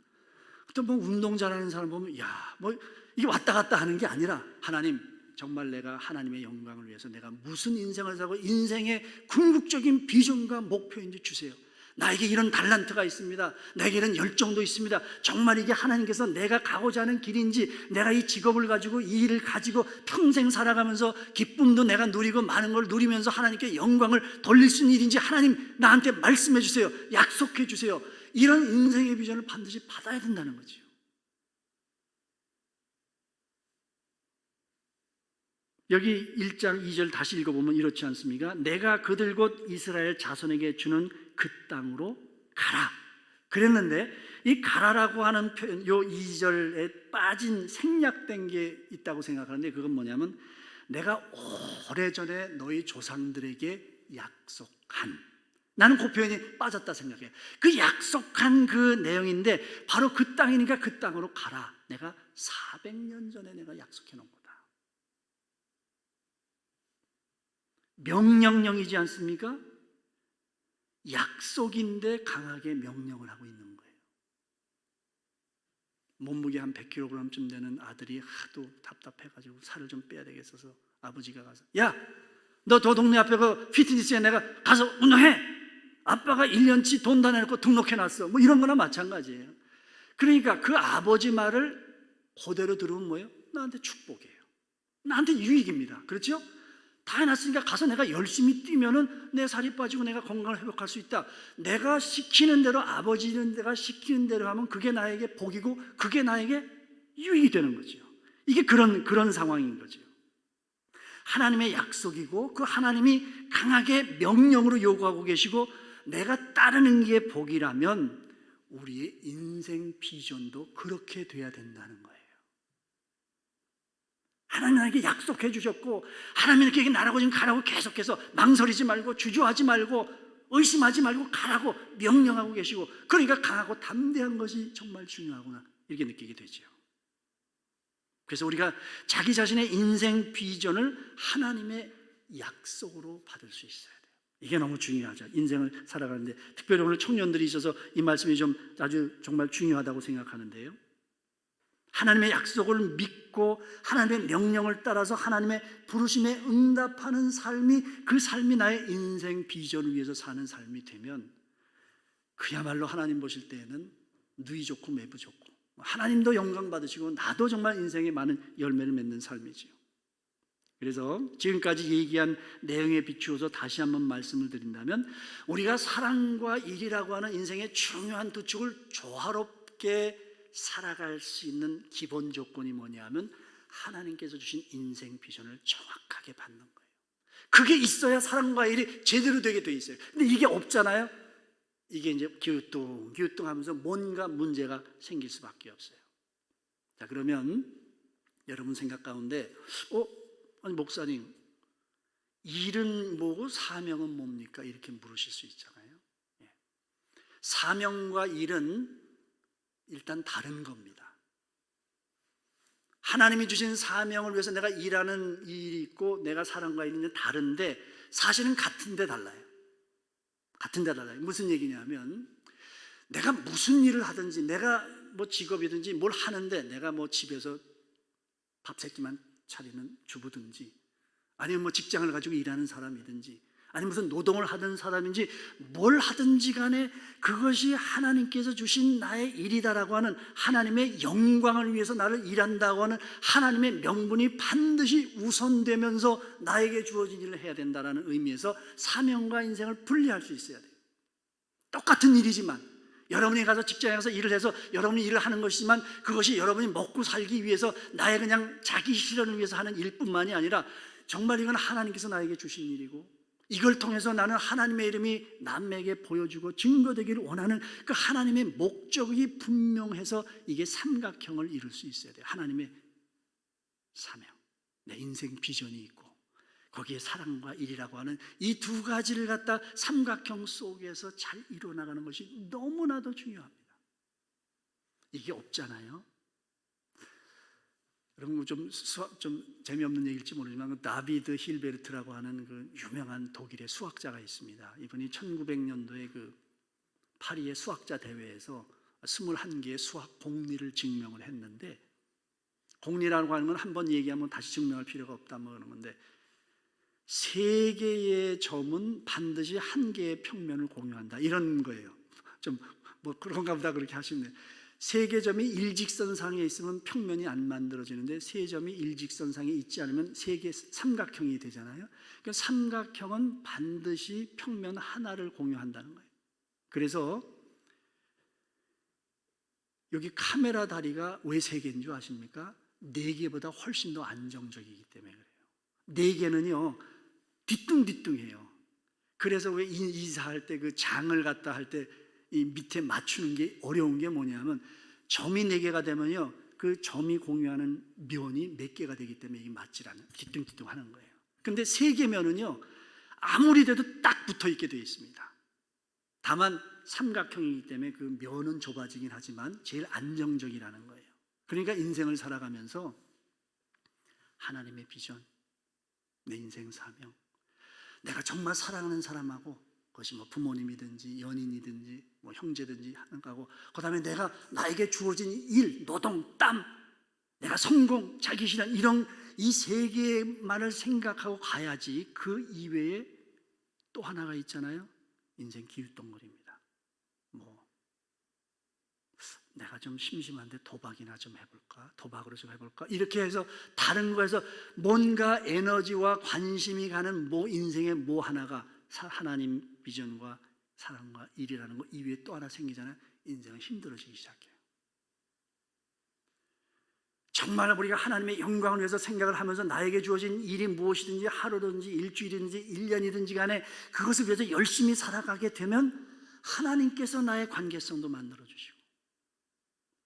또 뭐 운동 잘하는 사람 보면 뭐 이게 왔다 갔다 하는 게 아니라, 하나님 정말 내가 하나님의 영광을 위해서 내가 무슨 인생을 살고 인생의 궁극적인 비전과 목표인지 주세요. 나에게 이런 달란트가 있습니다. 나에게 이런 열정도 있습니다. 정말 이게 하나님께서 내가 가고자 하는 길인지, 내가 이 직업을 가지고 이 일을 가지고 평생 살아가면서 기쁨도 내가 누리고 많은 걸 누리면서 하나님께 영광을 돌릴 수 있는 일인지 하나님 나한테 말씀해 주세요. 약속해 주세요. 이런 인생의 비전을 반드시 받아야 된다는 거죠. 여기 1장 2절 다시 읽어보면 이렇지 않습니까? 내가 그들 곧 이스라엘 자손에게 주는 그 땅으로 가라 그랬는데, 이 가라라고 하는 표현, 요 2절에 빠진 생략된 게 있다고 생각하는데, 그건 뭐냐면 내가 오래전에 너희 조상들에게 약속한, 나는 그 표현이 빠졌다 생각해요. 그 약속한 그 내용인데 바로 그 땅이니까 그 땅으로 가라. 내가 400년 전에 내가 약속해 놓은 거다. 명령령이지 않습니까? 약속인데 강하게 명령을 하고 있는 거예요. 몸무게 한 100kg쯤 되는 아들이 하도 답답해가지고 살을 좀 빼야 되겠어서 아버지가 가서, 야, 너 저 동네 앞에 그 피트니스에 내가 가서 운동해. 아빠가 1년치 돈 다 내놓고 등록해놨어. 뭐 이런 거나 마찬가지예요. 그러니까 그 아버지 말을 그대로 들으면 뭐예요? 나한테 축복이에요. 나한테 유익입니다. 그렇죠? 다 해놨으니까 가서 내가 열심히 뛰면은 내 살이 빠지고 내가 건강을 회복할 수 있다. 내가 시키는 대로, 아버지는 내가 시키는 대로 하면 그게 나에게 복이고 그게 나에게 유익이 되는 거죠. 이게 그런 상황인 거죠. 하나님의 약속이고 그 하나님이 강하게 명령으로 요구하고 계시고 내가 따르는 게 복이라면 우리의 인생 비전도 그렇게 돼야 된다는 거예요. 하나님에게 약속해 주셨고 하나님께 나라고 지금 가라고 계속해서 망설이지 말고 주저하지 말고 의심하지 말고 가라고 명령하고 계시고, 그러니까 강하고 담대한 것이 정말 중요하구나 이렇게 느끼게 되죠. 그래서 우리가 자기 자신의 인생 비전을 하나님의 약속으로 받을 수 있어야 돼요. 이게 너무 중요하죠. 인생을 살아가는데 특별히 오늘 청년들이 있어서 이 말씀이 좀 아주 정말 중요하다고 생각하는데요. 하나님의 약속을 믿고 하나님의 명령을 따라서 하나님의 부르심에 응답하는 삶이, 그 삶이 나의 인생 비전을 위해서 사는 삶이 되면 그야말로 하나님 보실 때에는 누이 좋고 매부 좋고 하나님도 영광 받으시고 나도 정말 인생에 많은 열매를 맺는 삶이지요. 그래서 지금까지 얘기한 내용에 비추어서 다시 한번 말씀을 드린다면, 우리가 사랑과 일이라고 하는 인생의 중요한 두 축을 조화롭게 살아갈 수 있는 기본 조건이 뭐냐면 하나님께서 주신 인생 비전을 정확하게 받는 거예요. 그게 있어야 사랑과 일이 제대로 되게 돼 있어요. 근데 이게 없잖아요. 이게 이제 기우뚱하면서 뭔가 문제가 생길 수밖에 없어요. 자, 그러면 여러분 생각 가운데 아니 목사님, 일은 뭐고 사명은 뭡니까? 이렇게 물으실 수 있잖아요. 사명과 일은 일단 다른 겁니다. 하나님이 주신 사명을 위해서 내가 일하는 일이 있고 내가 사랑과 일은 다른데 사실은 같은데 달라요. 같은데 달라요. 무슨 얘기냐면, 내가 무슨 일을 하든지, 내가 뭐 직업이든지 뭘 하는데, 내가 뭐 집에서 밥 세 끼만 차리는 주부든지, 아니면 뭐 직장을 가지고 일하는 사람이든지, 아니면 무슨 노동을 하던 사람인지, 뭘 하든지 간에 그것이 하나님께서 주신 나의 일이다라고 하는, 하나님의 영광을 위해서 나를 일한다고 하는 하나님의 명분이 반드시 우선되면서 나에게 주어진 일을 해야 된다는 의미에서 사명과 인생을 분리할 수 있어야 돼요. 똑같은 일이지만, 여러분이 가서 직장에 가서 일을 해서 여러분이 일을 하는 것이지만 그것이 여러분이 먹고 살기 위해서 나의 그냥 자기 실현을 위해서 하는 일뿐만이 아니라 정말 이건 하나님께서 나에게 주신 일이고, 이걸 통해서 나는 하나님의 이름이 남에게 보여주고 증거되기를 원하는 그 하나님의 목적이 분명해서 이게 삼각형을 이룰 수 있어야 돼요. 하나님의 사명, 내 인생 비전이 있고 거기에 사랑과 일이라고 하는 이 두 가지를 갖다 삼각형 속에서 잘 이루어나가는 것이 너무나도 중요합니다. 이게 없잖아요. 여러분 좀 재미없는 얘기일지 모르지만 그 다비드 힐베르트라고 하는 그 유명한 독일의 수학자가 있습니다. 이분이 1900년도에 그 파리의 수학자 대회에서 21개의 수학 공리를 증명을 했는데, 공리라고 하는 건 한 번 얘기하면 다시 증명할 필요가 없다 뭐 그런 건데, 3개의 점은 반드시 1개의 평면을 공유한다 이런 거예요. 좀 뭐 그런가 보다 그렇게 하시면 돼요. 3개 점이 일직선상에 있으면 평면이 안 만들어지는데 3점이 일직선상에 있지 않으면 3개 삼각형이 되잖아요. 그러니까 삼각형은 반드시 평면 하나를 공유한다는 거예요. 그래서 여기 카메라 다리가 왜 3개인 줄 아십니까? 4개보다 훨씬 더 안정적이기 때문에 그래요. 4개는요 뒤뚱뒤뚱해요. 그래서 왜 이사할 때 그 장을 갖다 할 때 이 밑에 맞추는 게 어려운 게 뭐냐면, 점이 4개가 되면요 그 점이 공유하는 면이 4개가 되기 때문에 이게 맞질 않아요. 뒤뚱뒤뚱 하는 거예요. 근데 3개면은요 아무리 돼도 딱 붙어 있게 되어 있습니다. 다만 삼각형이기 때문에 그 면은 좁아지긴 하지만 제일 안정적이라는 거예요. 그러니까 인생을 살아가면서 하나님의 비전, 내 인생 사명, 내가 정말 사랑하는 사람하고, 그것이 뭐 부모님이든지 연인이든지 뭐 형제든지 하는 거고, 그 다음에 내가 나에게 주어진 일, 노동, 땀, 내가 성공, 자기 실현, 이런 이 3개만을 생각하고 가야지. 그 이외에 또 하나가 있잖아요. 인생 기웃덩어리입니다. 뭐 내가 좀 심심한데 도박이나 좀 해볼까? 도박으로 좀 해볼까? 이렇게 해서 다른 거에서 뭔가 에너지와 관심이 가는 뭐 인생의 뭐 하나가 하나님 비전과 사랑과 일이라는 거 이외에 또 하나 생기잖아요. 인생은 힘들어지기 시작해요. 정말 우리가 하나님의 영광을 위해서 생각을 하면서 나에게 주어진 일이 무엇이든지 하루든지 일주일이든지 1년이든지 간에 그것을 위해서 열심히 살아가게 되면 하나님께서 나의 관계성도 만들어 주시고,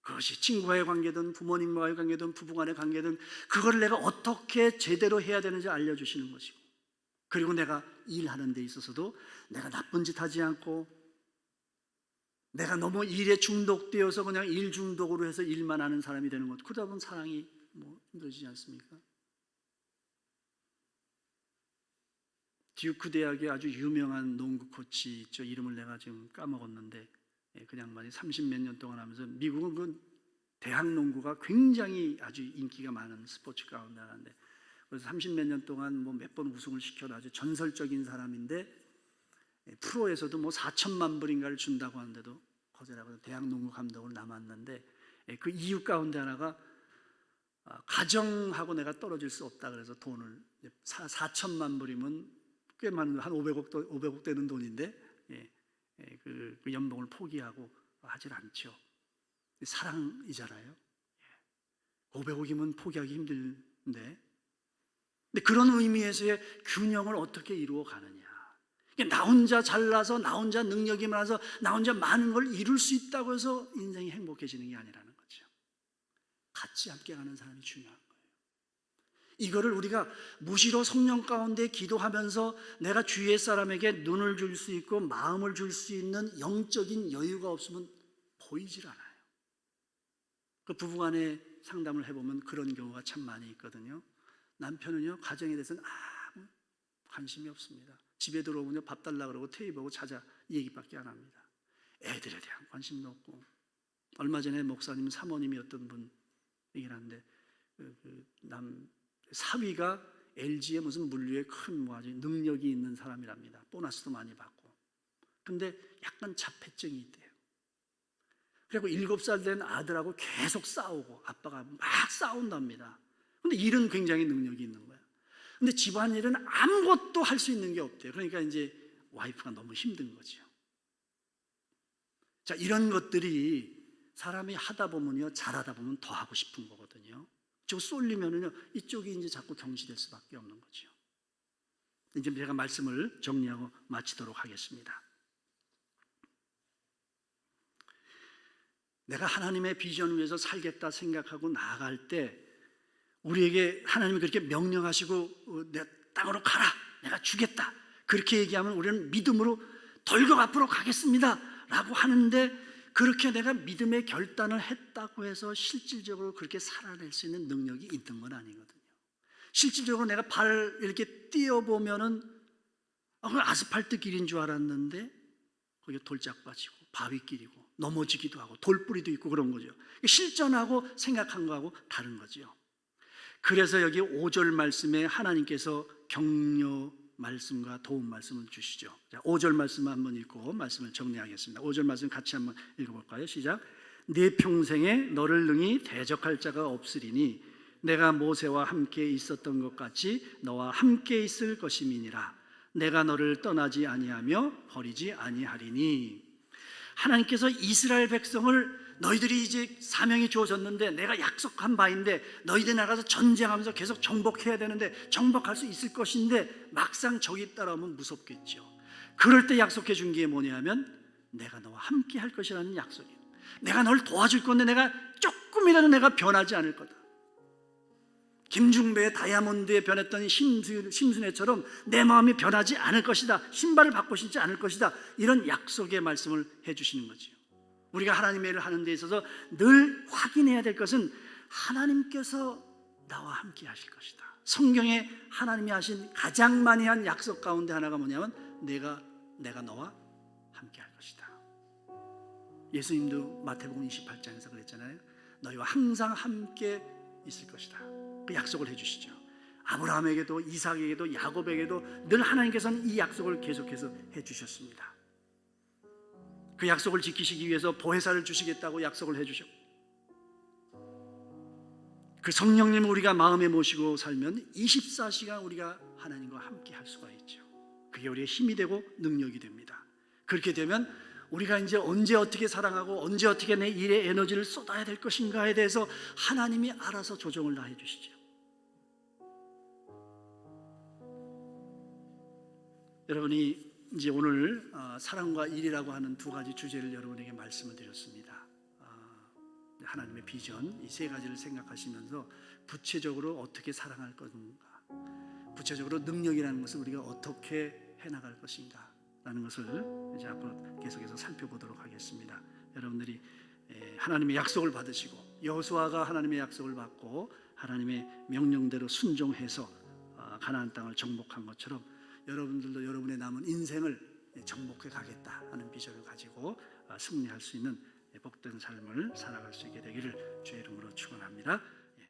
그것이 친구와의 관계든 부모님과의 관계든 부부간의 관계든 그걸 내가 어떻게 제대로 해야 되는지 알려주시는 것이고, 그리고 내가 일하는 데 있어서도 내가 나쁜 짓 하지 않고, 내가 너무 일에 중독되어서 그냥 일 중독으로 해서 일만 하는 사람이 되는 것, 그러다 보면 사랑이 힘들어지지 않습니까? 듀크 대학의 아주 유명한 농구 코치 있죠. 이름을 내가 지금 까먹었는데, 그 양반이 30몇 년 동안 하면서, 미국은 그 대학 농구가 굉장히 아주 인기가 많은 스포츠 가운데 하나인데, 그래서 30몇 년 동안 몇 번 우승을 시켜도 아주 전설적인 사람인데, 프로에서도 4천만 불인가를 준다고 하는데도 거절하고 대학 농구 감독으로 남았는데, 그 이유 가운데 하나가 가정하고 내가 떨어질 수 없다 그래서 돈을 4천만 불이면 꽤 많은, 한 500억 되는 돈인데, 그 연봉을 포기하고 하질 않죠. 사랑이잖아요. 500억이면 포기하기 힘든데, 근데 그런 의미에서의 균형을 어떻게 이루어 가느냐. 나 혼자 잘나서, 나 혼자 능력이 많아서, 나 혼자 많은 걸 이룰 수 있다고 해서 인생이 행복해지는 게 아니라는 거죠. 같이 함께 가는 사람이 중요한 거예요. 이거를 우리가 무시로 성령 가운데 기도하면서 내가 주위의 사람에게 눈을 줄 수 있고 마음을 줄 수 있는 영적인 여유가 없으면 보이질 않아요. 그 부부간에 상담을 해보면 그런 경우가 참 많이 있거든요. 남편은요, 가정에 대해서는 아무 관심이 없습니다. 집에 들어오면 밥 달라 그러고 테이블 보고 자자 이 얘기밖에 안 합니다. 애들에 대한 관심도 없고. 얼마 전에 목사님 사모님이었던 분 얘기를 하는데, 사위가 LG의 무슨 물류에 큰 아주 능력이 있는 사람이랍니다. 보너스도 많이 받고. 근데 약간 자폐증이 있대요. 그리고 7살 된 아들하고 계속 싸우고, 아빠가 막 싸운답니다. 근데 일은 굉장히 능력이 있는 거예요. 근데 집안일은 아무것도 할 수 있는 게 없대요. 그러니까 이제 와이프가 너무 힘든 거죠. 자, 이런 것들이 사람이 하다 보면요, 잘하다 보면 더 하고 싶은 거거든요. 저 쏠리면은요, 이쪽이 이제 자꾸 경시될 수밖에 없는 거죠. 이제 제가 말씀을 정리하고 마치도록 하겠습니다. 내가 하나님의 비전을 위해서 살겠다 생각하고 나아갈 때, 우리에게 하나님이 그렇게 명령하시고 내 땅으로 가라, 내가 주겠다, 그렇게 얘기하면 우리는 믿음으로 덜컥 앞으로 가겠습니다 라고 하는데, 그렇게 내가 믿음의 결단을 했다고 해서 실질적으로 그렇게 살아낼 수 있는 능력이 있는 건 아니거든요. 실질적으로 내가 발 이렇게 띄어보면은 아스팔트 길인 줄 알았는데 거기 돌짝 빠지고 바위길이고 넘어지기도 하고 돌뿌리도 있고 그런 거죠. 실전하고 생각한 거하고 다른 거죠. 그래서 여기 5절 말씀에 하나님께서 격려 말씀과 도움 말씀을 주시죠. 자, 5절 말씀 한번 읽고 말씀을 정리하겠습니다. 5절 말씀 같이 한번 읽어볼까요? 시작. 네 평생에 너를 능히 대적할 자가 없으리니 내가 모세와 함께 있었던 것 같이 너와 함께 있을 것임이니라. 내가 너를 떠나지 아니하며 버리지 아니하리니. 하나님께서 이스라엘 백성을, 너희들이 이제 사명이 주어졌는데 내가 약속한 바인데 너희들이 나가서 전쟁하면서 계속 정복해야 되는데 정복할 수 있을 것인데 막상 적이 따라오면 무섭겠죠. 그럴 때 약속해 준 게 뭐냐면 내가 너와 함께 할 것이라는 약속이에요. 내가 널 도와줄 건데 내가 조금이라도 내가 변하지 않을 거다. 김중배의 다이아몬드에 변했던 심순애처럼 내 마음이 변하지 않을 것이다, 신발을 바꿔 신지 않을 것이다, 이런 약속의 말씀을 해주시는 거죠. 우리가 하나님의 일을 하는 데 있어서 늘 확인해야 될 것은 하나님께서 나와 함께 하실 것이다. 성경에 하나님이 하신 가장 많이 한 약속 가운데 하나가 뭐냐면 내가 너와 함께 할 것이다. 예수님도 마태복음 28장에서 그랬잖아요. 너희와 항상 함께 있을 것이다. 그 약속을 해주시죠. 아브라함에게도 이삭에게도 야곱에게도 늘 하나님께서는 이 약속을 계속해서 해주셨습니다. 그 약속을 지키시기 위해서 보혜사를 주시겠다고 약속을 해주셨고, 그 성령님을 우리가 마음에 모시고 살면 24시간 우리가 하나님과 함께 할 수가 있죠. 그게 우리의 힘이 되고 능력이 됩니다. 그렇게 되면 우리가 이제 언제 어떻게 사랑하고 언제 어떻게 내 일에 에너지를 쏟아야 될 것인가에 대해서 하나님이 알아서 조정을 다 해주시죠. 여러분이 이제 오늘 사랑과 일이라고 하는 두 가지 주제를 여러분에게 말씀을 드렸습니다. 하나님의 비전, 이 세 가지를 생각하시면서 구체적으로 어떻게 사랑할 것인가, 구체적으로 능력이라는 것을 우리가 어떻게 해나갈 것인가 라는 것을 이제 앞으로 계속해서 살펴보도록 하겠습니다. 여러분들이 하나님의 약속을 받으시고, 여호수아가 하나님의 약속을 받고 하나님의 명령대로 순종해서 가나안 땅을 정복한 것처럼 여러분들도 여러분의 남은 인생을 정복해 가겠다 하는 비전을 가지고 승리할 수 있는 복된 삶을 살아갈 수 있게 되기를 주의 이름으로 축원합니다.